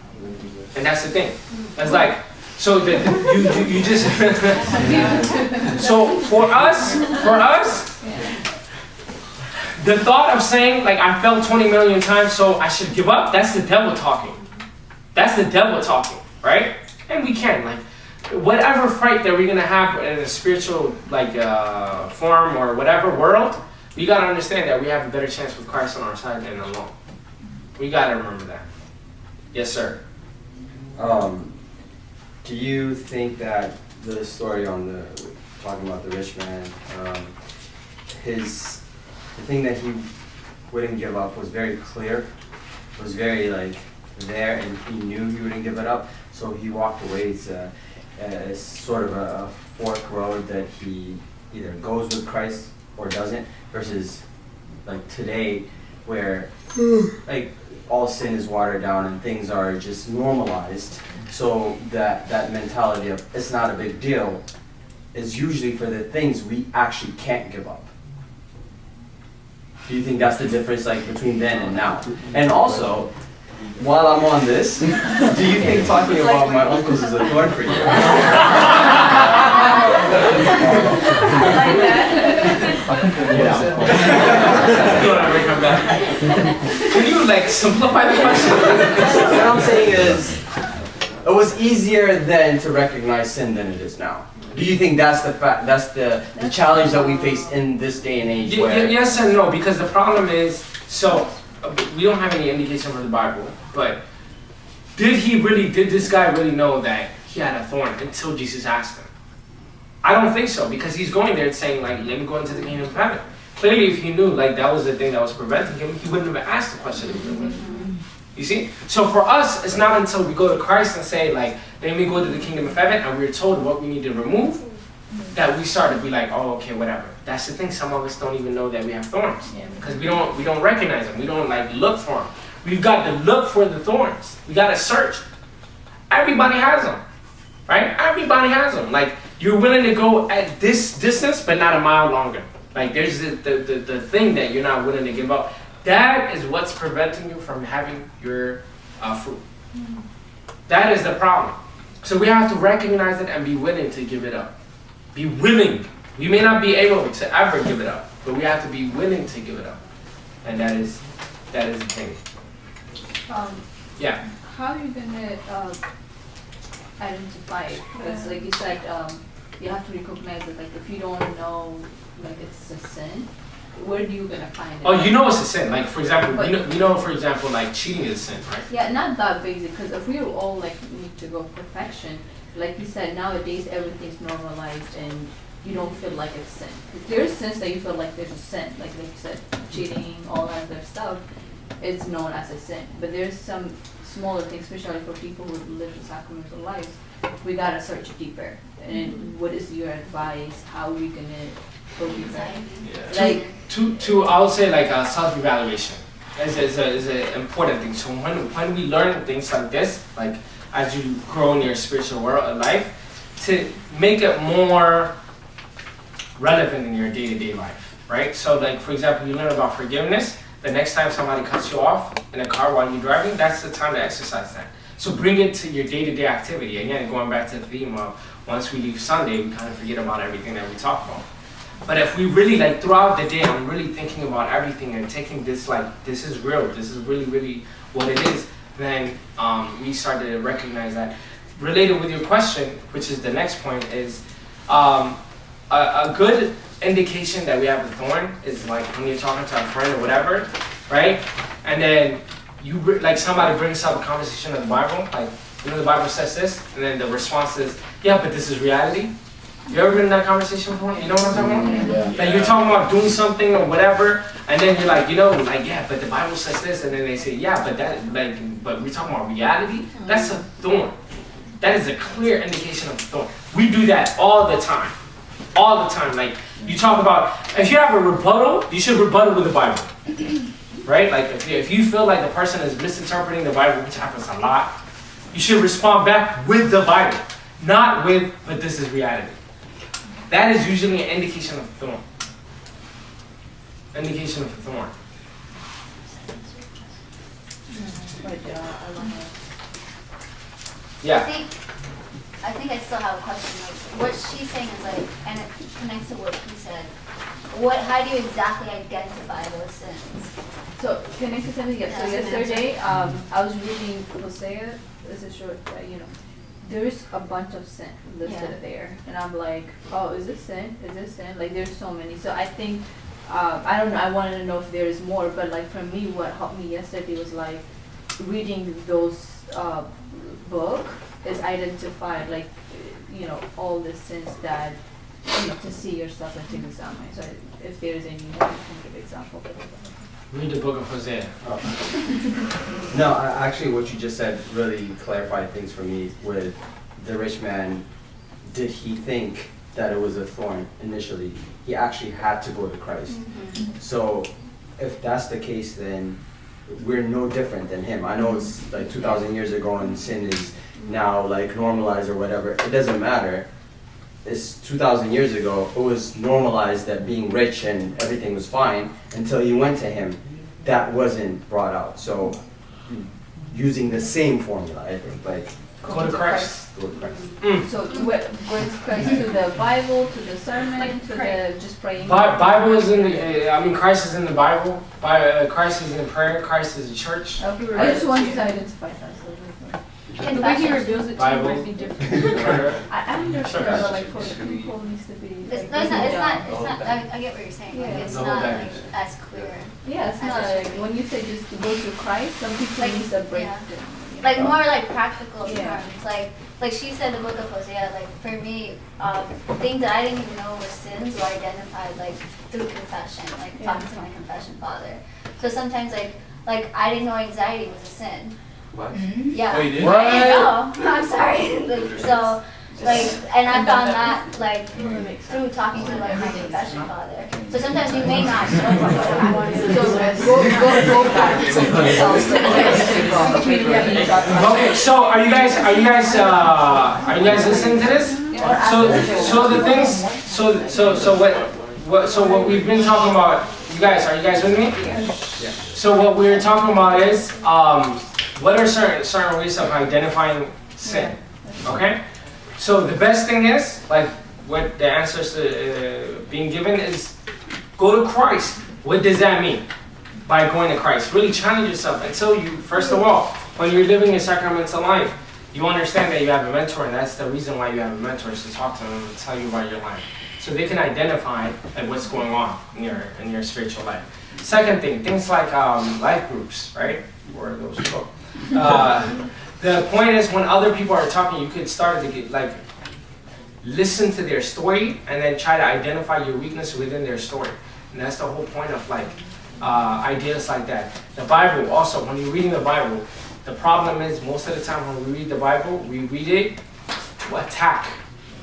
S1: And that's the thing. It's like, so you just. So for us, the thought of saying like I fell 20 million times, so I should give up. That's the devil talking. That's the devil talking, right? And we can like. Whatever fight that we're gonna have in a spiritual form or whatever world, we gotta understand that we have a better chance with Christ on our side than alone. We gotta remember that. Yes, sir.
S9: Do you think that the story on talking about the rich man, the thing that he wouldn't give up was very clear, was very there, and he knew he wouldn't give it up, so he walked away. It's sort of a fork road that he either goes with Christ or doesn't, versus like today where like all sin is watered down and things are just normalized, so that mentality of it's not a big deal is usually for the things we actually can't give up. Do you think that's the difference, like, between then and now? And also, while I'm on this, do you think talking about my uncles is a thorn for you?
S2: I like that.
S1: Can you like simplify the question?
S9: What I'm saying is, it was easier then to recognize sin than it is now. Do you think that's the fact? That's the challenge that we face in this day and age? Where
S1: Yes and no, because the problem is, so we don't have any indication from the Bible, but did this guy really know that he had a thorn until Jesus asked him? I don't think so, because he's going there saying, like, let me go into the kingdom of heaven. Clearly, if he knew, like, that was the thing that was preventing him, he wouldn't have asked the question. You see? So for us, it's not until we go to Christ and say, like, let me go to the kingdom of heaven, and we're told what we need to remove, that we start to be like, oh, okay, whatever. That's the thing. Some of us don't even know that we have thorns, because we don't recognize them. We don't, like, look for them. We've got to look for the thorns. We got to search. Everybody has them, right? Everybody has them. Like, you're willing to go at this distance, but not a mile longer. Like, there's the thing that you're not willing to give up. That is what's preventing you from having your fruit. That is the problem. So we have to recognize it and be willing to give it up. Be willing. We may not be able to ever give it up, but we have to be willing to give it up. And that is the thing. Yeah.
S10: How are you gonna identify it? Because like you said, you have to recognize it. Like if you don't know, like it's a sin, where are you gonna find it?
S1: Oh, you know it's a sin. Like for example, we know for example, like cheating is a sin, right?
S10: Yeah, not that basic. Because if we all like need to go perfection, like you said, nowadays everything's normalized and you don't feel like it's sin. There's sins that you feel like there's a sin, like you said, cheating, all that other stuff. It's known as a sin. But there's some smaller things, especially for people who live in sacramental lives. We gotta search deeper. And what is your advice? How are we gonna go deeper?
S1: Yeah. Like I would say like self-evaluation is an important thing. So when we learn things like this, like as you grow in your spiritual world life, to make it more relevant in your day-to-day life, right? So like for example, you learn about forgiveness. The next time somebody cuts you off in a car while you're driving, that's the time to exercise that. So bring it to your day-to-day activity. Again, going back to the theme of once we leave Sunday, we kind of forget about everything that we talk about. But if we really, like throughout the day, I'm really thinking about everything and taking this, like, this is real, this is really, really what it is, then we start to recognize that. Related with your question, which is the next point, is a good indication that we have a thorn is like when you're talking to a friend or whatever, right? And then you like somebody brings up a conversation of the Bible, like you know the Bible says this, and then the response is, yeah, but this is reality. You ever been in that conversation before? You know what I'm talking about?
S5: Yeah.
S1: Like you're talking about doing something or whatever, and then you're like, you know, like yeah, but the Bible says this, and then they say, yeah, but that like, but we're talking about reality. That's a thorn. That is a clear indication of a thorn. We do that all the time. All the time. Like you talk about, if you have a rebuttal, you should rebuttal with the Bible. Right? Like if you feel like the person is misinterpreting the Bible, which happens a lot, you should respond back with the Bible. Not with, but this is reality. That is usually an indication of a thorn. Indication of a thorn. Yeah.
S8: I think I still have a question. Like, what she's saying is like, and it connects to what he said. How do you exactly identify those sins?
S10: So, connected to something, yeah. So yesterday, I was reading Hosea. It's a short, there's a bunch of sin listed there, and I'm like, oh, is this sin? Is this sin? Like, there's so many. So I think, I don't know. I wanted to know if there is more, but like for me, what helped me yesterday was like reading those book is identified like all the sins that to see yourself and to examine. So if there's any more, you can give example.
S1: Read the book of Hosea.
S9: Oh. No, actually what you just said really clarified things for me with the rich man. Did he think that it was a thorn initially? He actually had to go to Christ. Mm-hmm. So if that's the case, then we're no different than him. I know it's like 2,000 years ago and sin is now like normalized or whatever. It doesn't matter. it's 2,000 years ago, it was normalized that being rich and everything was fine until you went to him. That wasn't brought out. So using the same formula, I think, like
S1: Go to Christ.
S9: go to Christ.
S10: So where's Christ to the Bible, to the sermon, to the just praying?
S1: Bible is in the, Christ is in the Bible. Christ is in prayer. Christ is the church.
S10: Okay, I just want you to identify that.
S2: The way he reveals it to you
S1: Bible.
S2: might be different.
S1: Prayer.
S10: I understand, but like for the people needs to be.
S8: It's
S10: like,
S8: not, I get what you're saying. Like,
S10: Yeah.
S8: it's
S1: The whole
S8: not like
S1: package.
S8: as clear.
S10: Yeah, it's not like when you say just to go to Christ, some people
S8: Like,
S10: needs a break.
S8: yeah.
S10: You know?
S8: Like more like practical
S10: Yeah.
S8: terms. Like she said, the book of Hosea. Like for me, things that I didn't even know were sins were identified like through confession, like talking to my confession father. So sometimes like I didn't know anxiety was a sin.
S9: What?
S8: Yeah.
S7: Oh, you did?
S8: I didn't know. I'm sorry. Like, so like, and I found that like through talking to like my confession father. So sometimes you may not know what
S10: Go back.
S1: Okay, so are you guys listening to this? So the things, so what we've been talking about, are you guys with me?
S9: Yeah.
S1: So what we're talking about is, what are certain ways of identifying sin? Okay? So the best thing is, like what the answers being given is, go to Christ. What does that mean? By going to Christ. Really challenge yourself until you, first of all, when you're living a sacramental life, you understand that you have a mentor, and that's the reason why you have a mentor, is to talk to them and tell you about your life. So they can identify like what's going on in your spiritual life. Second thing, things like life groups, right? Where are those people? The point is, when other people are talking, you could start to get like listen to their story and then try to identify your weakness within their story. And that's the whole point of like ideas like that. The Bible also, when you're reading the Bible, the problem is most of the time when we read the Bible, we read it to attack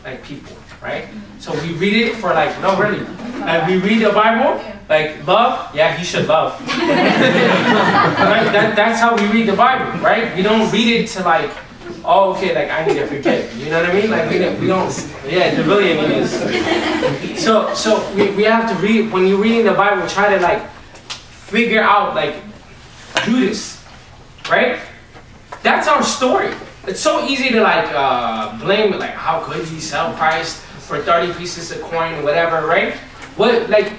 S1: like people, right? So we read it for like, no really. Like we read the Bible, like love, yeah, he should love. Right? That's how we read the Bible, right? We don't read it to like, oh, okay, like I need to forgive. You know what I mean? Like we don't, yeah, the really is. So we have to read, when you're reading the Bible, try to like figure out like Judas, right? That's our story. It's so easy to like blame, like how could he sell Christ for 30 pieces of coin, whatever, right? What like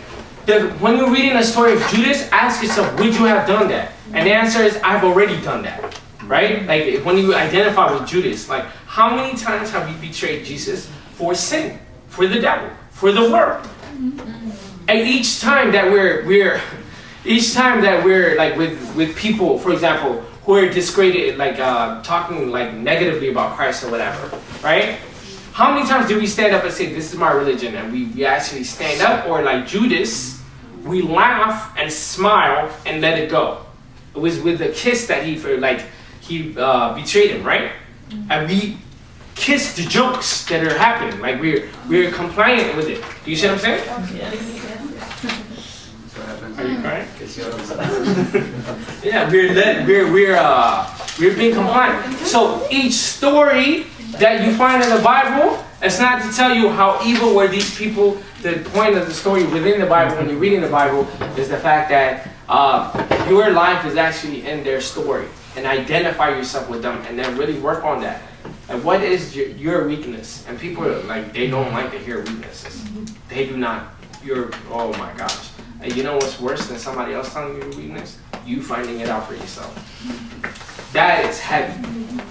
S1: when you're reading the story of Judas, ask yourself, would you have done that? And the answer is, I've already done that, right? Like when you identify with Judas, like how many times have we betrayed Jesus for sin, for the devil, for the world? And each time that we're like with people, for example, who are discredited, like talking like negatively about Christ or whatever, right? How many times do we stand up and say, this is my religion, and we actually stand up, or like Judas, we laugh and smile and let it go? It was with the kiss that he betrayed him, right? And we kiss the jokes that are happening, like we're compliant with it. Do you see what I'm saying? Are you crying? Yeah, we're being compliant. So each story that you find in the Bible, it's not to tell you how evil were these people. The point of the story within the Bible, when you're reading the Bible, is the fact that your life is actually in their story, and identify yourself with them, and then really work on that. And what is your weakness? And people are like, they don't like to hear weaknesses. They do not. Oh my gosh. And you know what's worse than somebody else telling you your weakness? You finding it out for yourself. That is heavy.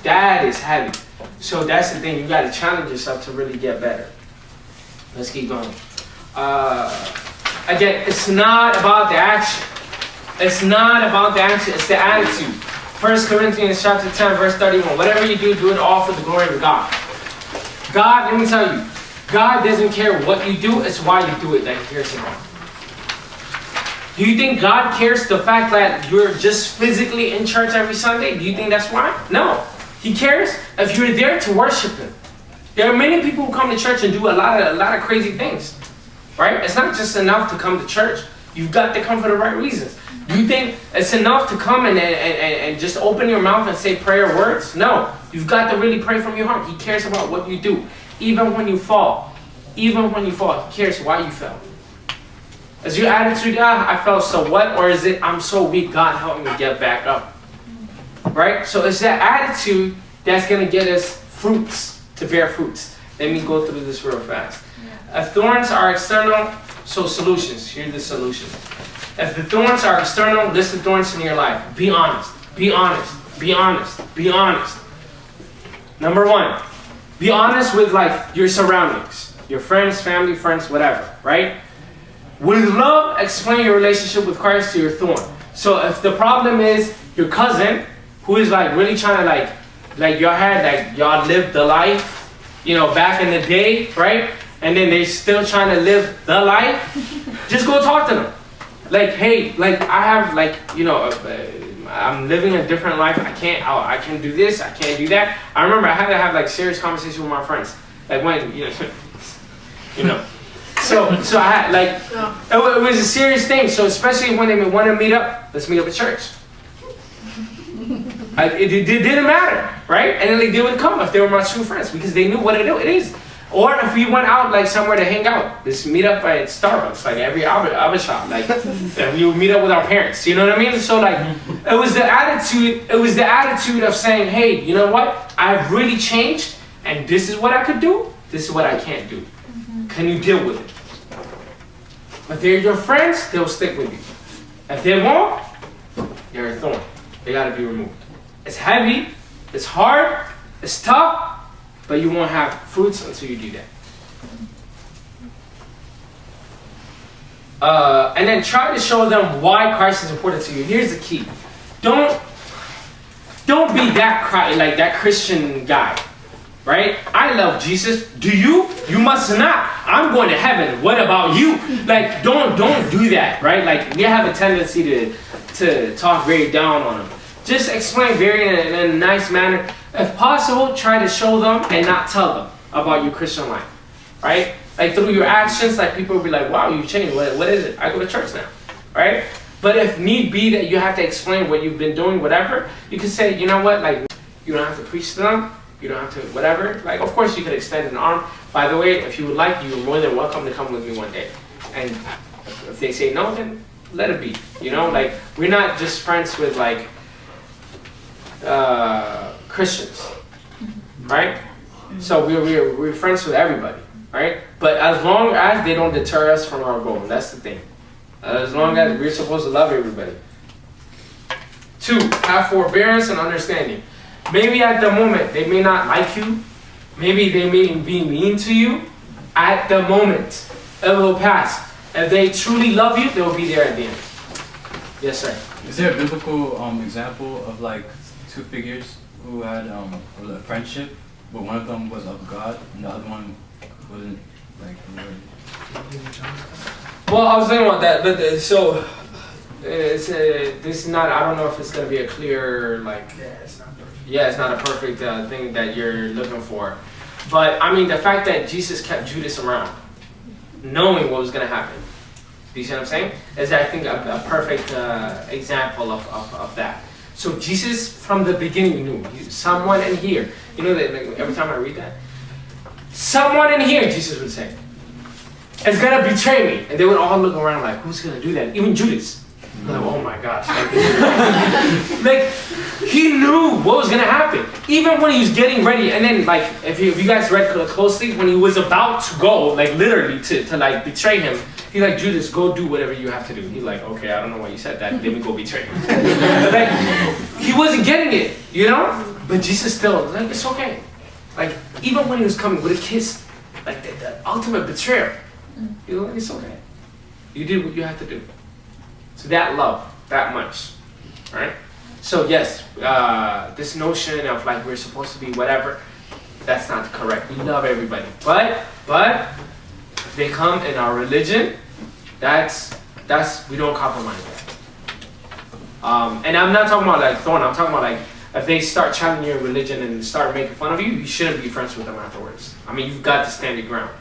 S1: That is heavy. So that's the thing. You got to challenge yourself to really get better. Let's keep going. Again, it's not about the action. It's not about the action. It's the attitude. 1 Corinthians chapter 10, verse 31. Whatever you do, do it all for the glory of God. God, let me tell you, God doesn't care what you do. It's why you do it that He cares about. Do you think God cares the fact that you're just physically in church every Sunday? Do you think that's why? No. He cares if you're there to worship Him. There are many people who come to church and do a lot of crazy things, right? It's not just enough to come to church. You've got to come for the right reasons. Do you think it's enough to come and just open your mouth and say prayer words? No. You've got to really pray from your heart. He cares about what you do. Even when you fall, Even when you fall, he cares why you fell. Is your attitude, I fell, so what? Or is it, I'm so weak, God help me get back up? Right? So it's that attitude that's going to get us fruits, to bear fruits. Let me go through this real fast. If thorns are external, so solutions. Here are the solutions. If the thorns are external, list the thorns in your life. Be honest. Be honest. Be honest. Be honest. Number one, be honest with like your surroundings. Your friends, family, friends, whatever. Right? With love, explain your relationship with Christ to your thorn. So if the problem is your cousin, who is like really trying to like y'all lived the life, you know, back in the day, right? And then they still trying to live the life, just go talk to them. Like, hey, like I have like, you know, I'm living a different life. I can't do this. I can't do that. I remember I had to have like serious conversations with my friends. Like when, you know. So I had like, it was a serious thing. So especially when they want to meet up, let's meet up at church. It didn't matter, right? And then like, they would come if they were my true friends because they knew what it is. Or if we went out like somewhere to hang out, let's meet up at Starbucks, like every other shop, like we would meet up with our parents. You know what I mean? So like, it was the attitude. It was the attitude of saying, hey, you know what? I've really changed, and this is what I could do. This is what I can't do. Can you deal with it? If they're your friends, they'll stick with you. If they won't, you're a thorn. They gotta be removed. It's heavy, it's hard, it's tough, but you won't have fruits until you do that. And then try to show them why Christ is important to you. Here's the key. Don't be that Christian guy. Right? I love Jesus. Do you? You must not. I'm going to heaven. What about you? Like, don't do that, right? Like, we have a tendency to talk very down on them. Just explain very in a nice manner. If possible, try to show them and not tell them about your Christian life, right? Like through your actions, like people will be like, wow, you've changed. What is it? I go to church now, right? But if need be that you have to explain what you've been doing, whatever, you can say, you know what? Like, you don't have to preach to them. You don't have to, whatever. Like, of course, you could extend an arm. By the way, if you would like, you're more than welcome to come with me one day. And if they say no, then let it be. You know, like, we're not just friends with, like, Christians, right? So we're friends with everybody, right? But as long as they don't deter us from our goal, that's the thing. As long as we're supposed to love everybody. 2, have forbearance and understanding. Maybe at the moment they may not like you. Maybe they may be mean to you. At the moment, it will pass. If they truly love you, they will be there at the end. Yes, sir.
S7: Is there a biblical example of like two figures who had a friendship, but one of them was of God and the other one wasn't, like?
S1: Well, I was thinking about that, but so this is not. I don't know if it's gonna be a clear like. Yeah, it's not a perfect thing that you're looking for. But, I mean, the fact that Jesus kept Judas around, knowing what was going to happen, do you see what I'm saying? Is, I think, a perfect example of that. So Jesus, from the beginning, knew. Someone in here, you know that like, every time I read that, someone in here, Jesus would say, is going to betray me. And they would all look around like, who's going to do that? Even Judas. Like, oh my gosh. Like, he knew what was going to happen. Even when he was getting ready. And then, like, if you guys read closely, when he was about to go, like, literally to like, betray him, he's like, Judas, go do whatever you have to do. He's like, okay, I don't know why you said that. Let me go betray him. Like, he wasn't getting it, you know? But Jesus still, like, it's okay. Like, even when he was coming with a kiss, like, the ultimate betrayal, you know, it's okay. You did what you had to do. So that love, that much, right? So yes, this notion of like we're supposed to be whatever, that's not correct. We love everybody, but if they come in our religion, that's we don't compromise that. And I'm not talking about like thorn. I'm talking about like if they start challenging your religion and start making fun of you, you shouldn't be friends with them afterwards. I mean, you've got to stand your ground.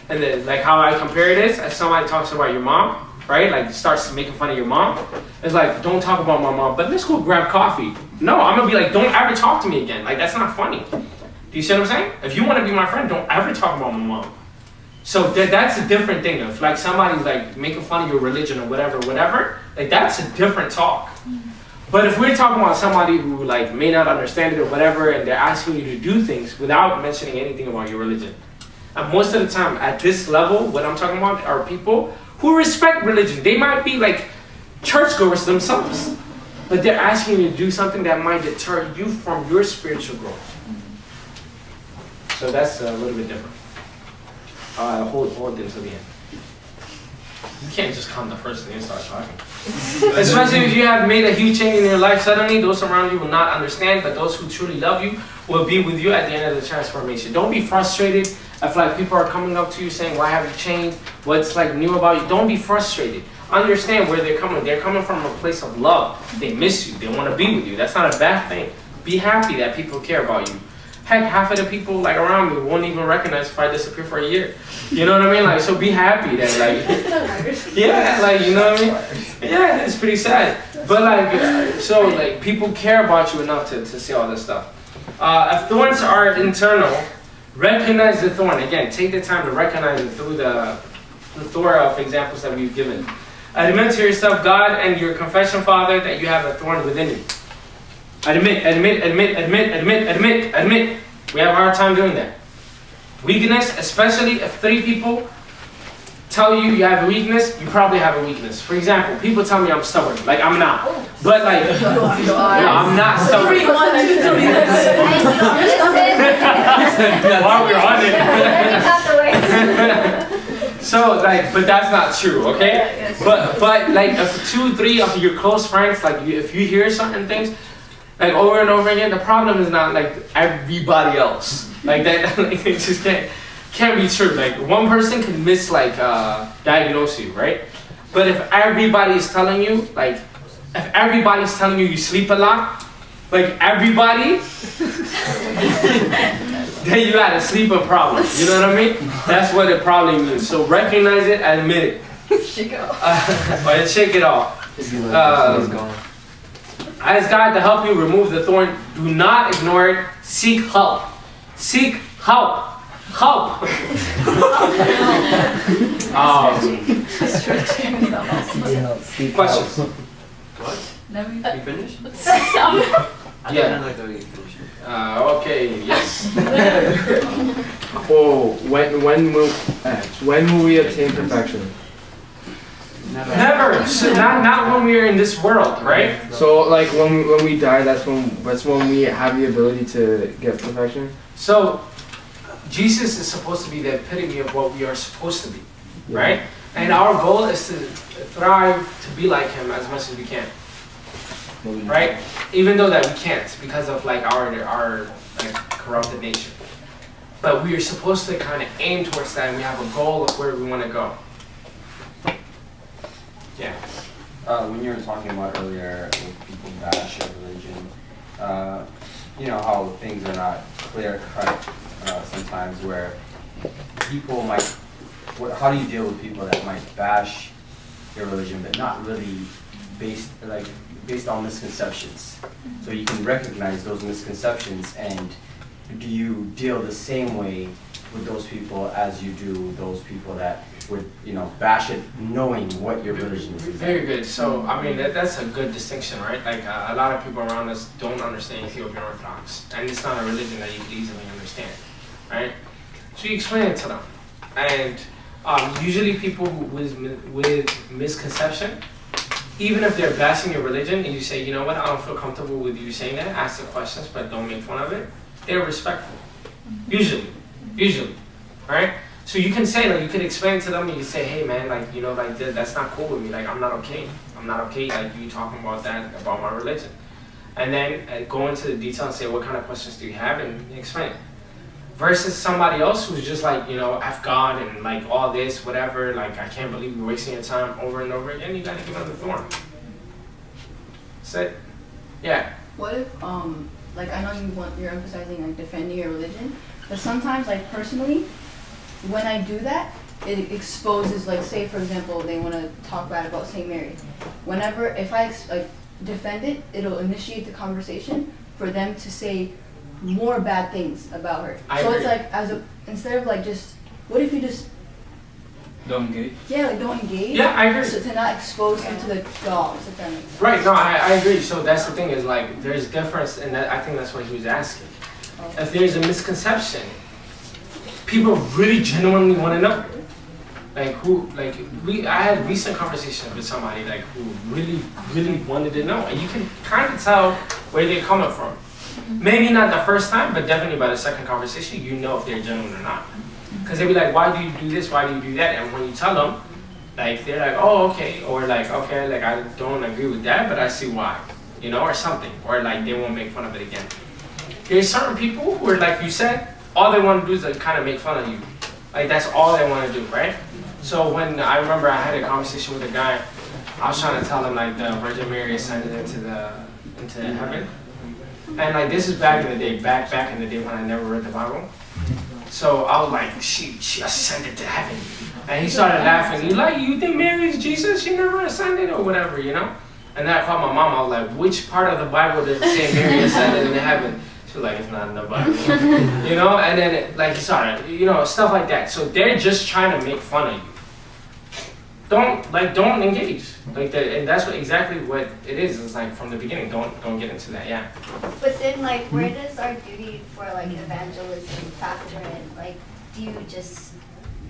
S1: And then like how I compare it is, if somebody talks about your mom. Right? Like starts making fun of your mom. It's like, don't talk about my mom, but let's go grab coffee. No, I'm gonna be like, don't ever talk to me again. Like that's not funny. Do you see what I'm saying? If you want to be my friend, don't ever talk about my mom. So that's a different thing. If like somebody's like making fun of your religion or whatever, like that's a different talk. But if we're talking about somebody who like may not understand it or whatever, and they're asking you to do things without mentioning anything about your religion, and most of the time at this level, what I'm talking about are people who respect religion. They might be like churchgoers themselves, but they're asking you to do something that might deter you from your spiritual growth. So that's a little bit different. Hold until the end. You can't just come the first thing and start talking. Especially if you have made a huge change in your life suddenly, those around you will not understand, but those who truly love you will be with you at the end of the transformation. Don't be frustrated if like people are coming up to you saying, why have you changed? What's like new about you? Don't be frustrated. Understand where they're coming. They're coming from a place of love. They miss you. They want to be with you. That's not a bad thing. Be happy that people care about you. Heck, half of the people like around me won't even recognize if I disappear for a year. You know what I mean? Like, so be happy that like, yeah, like, you know what I mean? Yeah, it's pretty sad. But like, so like people care about you enough to see all this stuff. If thorns are internal, recognize the thorn. Again, take the time to recognize it through the plethora of examples that we've given. Admit to yourself, God, and your confession, Father, that you have a thorn within you. Admit. We have a hard time doing that. Weakness, especially if 3 people tell you you have a weakness, you probably have a weakness. For example, people tell me I'm stubborn. Like, I'm not. But like, no, I'm not stubborn.
S2: 3, 1, 2, 3.
S1: While we're on it. So like, but that's not true, okay? But like, if 2, 3 of your close friends, like if you hear certain things, like over and over again, the problem is not like everybody else. Like that, like it just can't be true. Like one person can diagnose you, right? But if everybody's telling you, like, if everybody's telling you sleep a lot, like everybody, then you got a sleeping problem. You know what I mean? That's what it probably means. So recognize it, admit it.
S10: Shake it off.
S1: Or shake it off. Ask God to help you remove the thorn. Do not ignore it. Seek help. Seek help. Help. Questions?
S9: What?
S10: Never
S9: You finished?
S1: Yeah. Okay. Yes.
S3: Oh, when will we obtain perfection?
S1: Never. So not when we're in this world, right?
S3: So like when we die, that's when we have the ability to get perfection.
S1: So Jesus is supposed to be the epitome of what we are supposed to be, right? And our goal is to thrive to be like Him as much as we can, right? Even though that we can't because of like our like corrupted nature, but we are supposed to kind of aim towards that, and we have a goal of where we want to go. Yeah.
S9: When you were talking about earlier, when people bash your religion, you know how things are not clear cut sometimes, where people might. How do you deal with people that might bash your religion, but not really based on misconceptions? So you can recognize those misconceptions, and do you deal the same way with those people as you do those people that would, bash it knowing what your religion is?
S1: Very good. So, I mean, that's a good distinction, right? Like, a lot of people around us don't understand Ethiopian Orthodox, and it's not a religion that you can easily understand, right? So you explain it to them. And usually people with misconception, even if they're bashing your religion, and you say, you know what, I don't feel comfortable with you saying that, ask the questions, but don't make fun of it, they're respectful. Usually, right? So you can say, like, you can explain to them, and you say, hey man, like, that's not cool with me, like, I'm not okay, like, you talking about that, about my religion. And then go into the detail and say, what kind of questions do you have, and explain it. Versus somebody else who's just like, F God and like all this, whatever, like I can't believe you're wasting your time over and over again, you gotta give them the thorn. That's it. Yeah.
S10: What if, like I know you're emphasizing like defending your religion, but sometimes like personally, when I do that, it exposes, like say for example, they want to talk bad about St. Mary. Whenever, if I defend it, it'll initiate the conversation for them to say more bad things about her. So
S1: agree.
S10: it's like instead of like just, what if you just
S7: Don't engage.
S10: Yeah, like don't engage.
S1: Yeah, I agree.
S10: So to not expose them to the dogs, if that makes sense.
S1: Right, no, I agree. So that's the thing is like, there's difference, and that, I think that's what he was asking. If there's a misconception, people really genuinely want to know. Like I had recent conversations with somebody like who really wanted to know, and you can kind of tell where they're coming from. Maybe not the first time, but definitely by the second conversation, you know if they're genuine or not. Because they'll be like, why do you do this? Why do you do that? And when you tell them, like they're like, oh, okay, or like, okay, like I don't agree with that, but I see why, you know, or something, or like they won't make fun of it again. There's certain people who are like you said, all they want to do is like kind of make fun of you. Like that's all they want to do, right? So when I remember I had a conversation with a guy, I was trying to tell him like the Virgin Mary ascended into heaven. And like this is back in the day, back in the day when I never read the Bible. So I was like, she ascended to heaven. And he started laughing. He's like, you think Mary is Jesus? She never ascended or whatever, you know? And then I called my mom, I was like, which part of the Bible does it say Mary ascended into heaven? She was like, it's not in the Bible. You know? And then like he started, you know, stuff like that. So they're just trying to make fun of you. Don't engage. Like that, and that's exactly what it is. It's like from the beginning, don't get into that, yeah.
S8: But then like where does our duty for like evangelism factor in? Like do you just,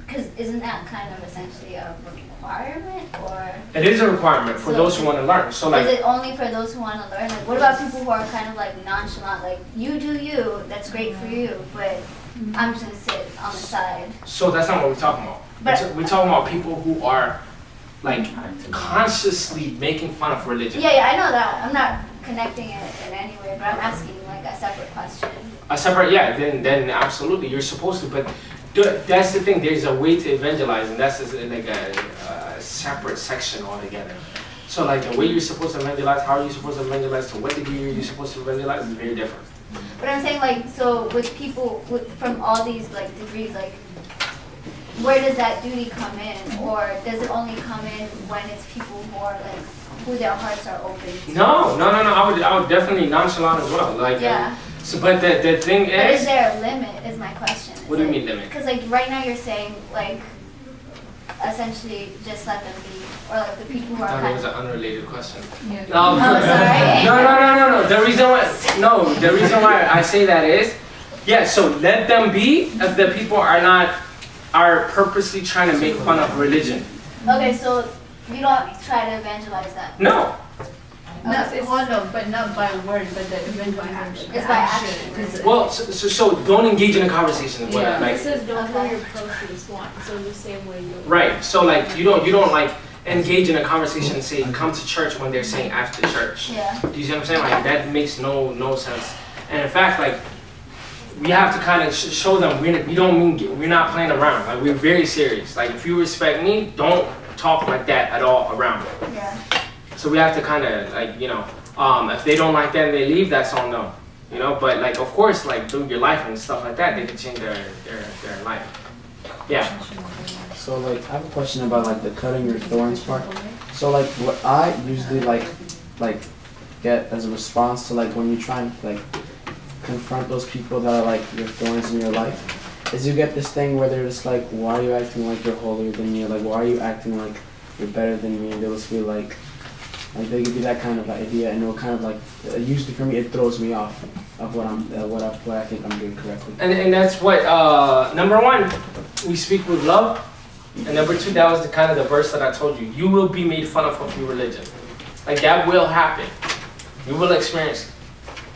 S8: because isn't that kind of essentially a requirement or? It
S1: is a requirement for those who want to learn. So like,
S8: is it only for those who want to learn? Like what about people who are kind of like nonchalant, like you do you, that's great for you, but I'm just gonna sit on the side.
S1: So that's not what we're talking about. We're talking about people who are like consciously making fun of religion.
S8: Yeah, I know that. I'm not connecting it in any way, but I'm asking like a separate question.
S1: A separate, yeah, then absolutely, you're supposed to, but that's the thing, there's a way to evangelize, and that's just like a separate section altogether. So like the way you're supposed to evangelize, how are you supposed to evangelize, to what degree are you supposed to evangelize is very different.
S8: But I'm saying like, so with people from all these like degrees, like where does that duty come in, or does it only come in when it's people who are like, who their hearts are open to?
S1: No. I would definitely nonchalant as well. Like
S8: yeah.
S1: So, but the thing is.
S8: But is there a limit? Is my question.
S1: What do you mean limit?
S8: Because like right now you're saying like, essentially just let them be, or like the people who are.
S1: I thought it was an unrelated question.
S8: Yeah.
S1: No.
S8: Sorry.
S1: No. The reason why I say that is, yeah. So let them be if the people are purposely trying to make fun of religion.
S8: Okay, so you don't try to evangelize that?
S1: No.
S2: Not kind of, but not by word, but the evangelism.
S8: It's by action.
S1: Well, so don't engage in a conversation.
S2: Yeah.
S1: Like,
S2: It says don't throw your pearls to the swine. So the same way you.
S1: Right. So like you don't like engage in a conversation and say come to church when they're saying after church.
S8: Yeah.
S1: Do you see what I'm saying? Like that makes no sense. And in fact, like we have to kind of show them we're not playing around. Like we're very serious. Like if you respect me, don't talk like that at all around me.
S8: Yeah.
S1: So we have to kind of like, you know, if they don't like that and they leave, that's on them, you know. But like, of course, like through your life and stuff like that, they can change their life. Yeah.
S6: So like, I have a question about like the cutting your thorns part. So like, what I usually like get as a response to like when you try and like confront those people that are like your thorns in your life, is you get this thing where they're just like, why are you acting like you're holier than me? Like, why are you acting like you're better than me? And they'll just feel like they give you that kind of idea, and it'll kind of like, usually for me, it throws me off of what I think I'm doing correctly.
S1: And that's what, number one, we speak with love, and number two, that was the kind of the verse that I told you. You will be made fun of your religion. Like that will happen. You will experience it.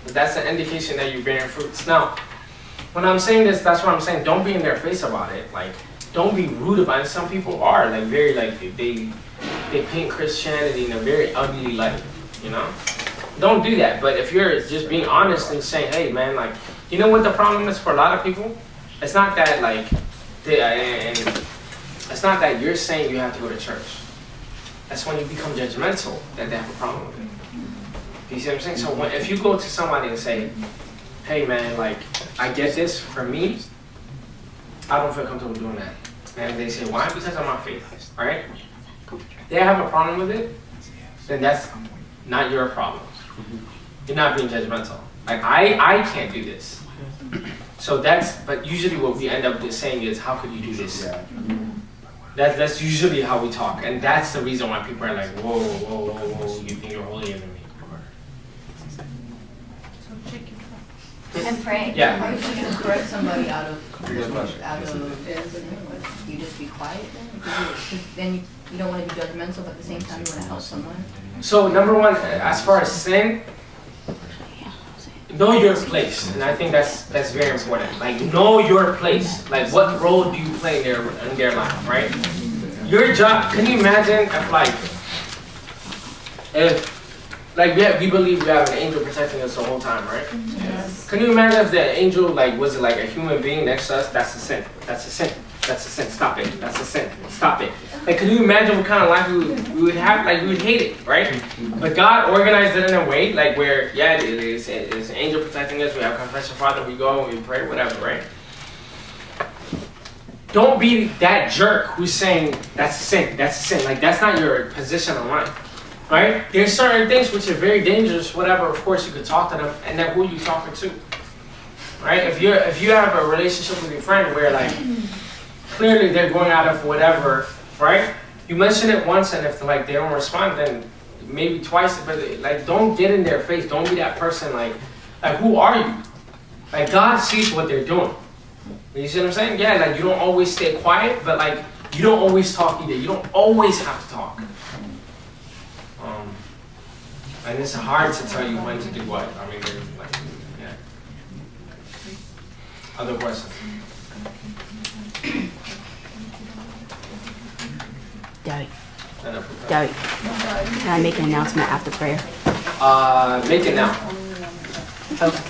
S1: But that's an indication that you're bearing fruits. Now, when I'm saying this, that's what I'm saying. Don't be in their face about it. Like, don't be rude about it. Some people are like very like they paint Christianity in a very ugly light, you know? Don't do that. But if you're just being honest and saying, hey man, like, you know what the problem is for a lot of people? It's not that like, it's not that you're saying you have to go to church. That's when you become judgmental that they have a problem with it. You see what I'm saying? So if you go to somebody and say, hey man, like, I get this, for me, I don't feel comfortable doing that. And they say, why? Because of my faith, right? They have a problem with it, then that's not your problem. You're not being judgmental. Like, I can't do this. So but usually what we end up just saying is, how could you do this? That's usually how we talk, and that's the reason why people are like, whoa, whoa, whoa, whoa, you think you're holier than me.
S8: And pray.
S1: Yeah.
S10: How are you gonna correct somebody out of
S9: Good question.
S10: you just be quiet then? Because then you don't want to be judgmental, but at the same time you want to help someone.
S1: So number one, as far as sin, know your place, and I think that's very important. Like know your place. Like what role do you play in their life, right? Your job. Can you imagine if we believe we have an angel protecting us the whole time, right?
S10: Yes.
S1: Can you imagine if the angel was it like a human being next to us? That's a sin. That's a sin. That's a sin. Stop it. That's a sin. Stop it. Like, can you imagine what kind of life we would have? Like, we would hate it, right? But God organized it in a way, like where, it's an angel protecting us. We have confession, Father. We go and we pray, whatever, right? Don't be that jerk who's saying that's a sin. That's a sin. Like, that's not your position in life. Right? There's certain things which are very dangerous, whatever, of course you could talk to them, and then who you talking to. Right? If you have a relationship with your friend where like clearly they're going out of whatever, right? You mention it once and if they don't respond, then maybe twice, but like don't get in their face, don't be that person like who are you? Like God sees what they're doing. You see what I'm saying? Yeah, like you don't always stay quiet, but like you don't always talk either. You don't always have to talk. And it's hard to tell you when to do what. I mean, yeah. Other questions?
S11: Dowie, can I make an announcement after prayer?
S1: Make it now.
S11: Okay.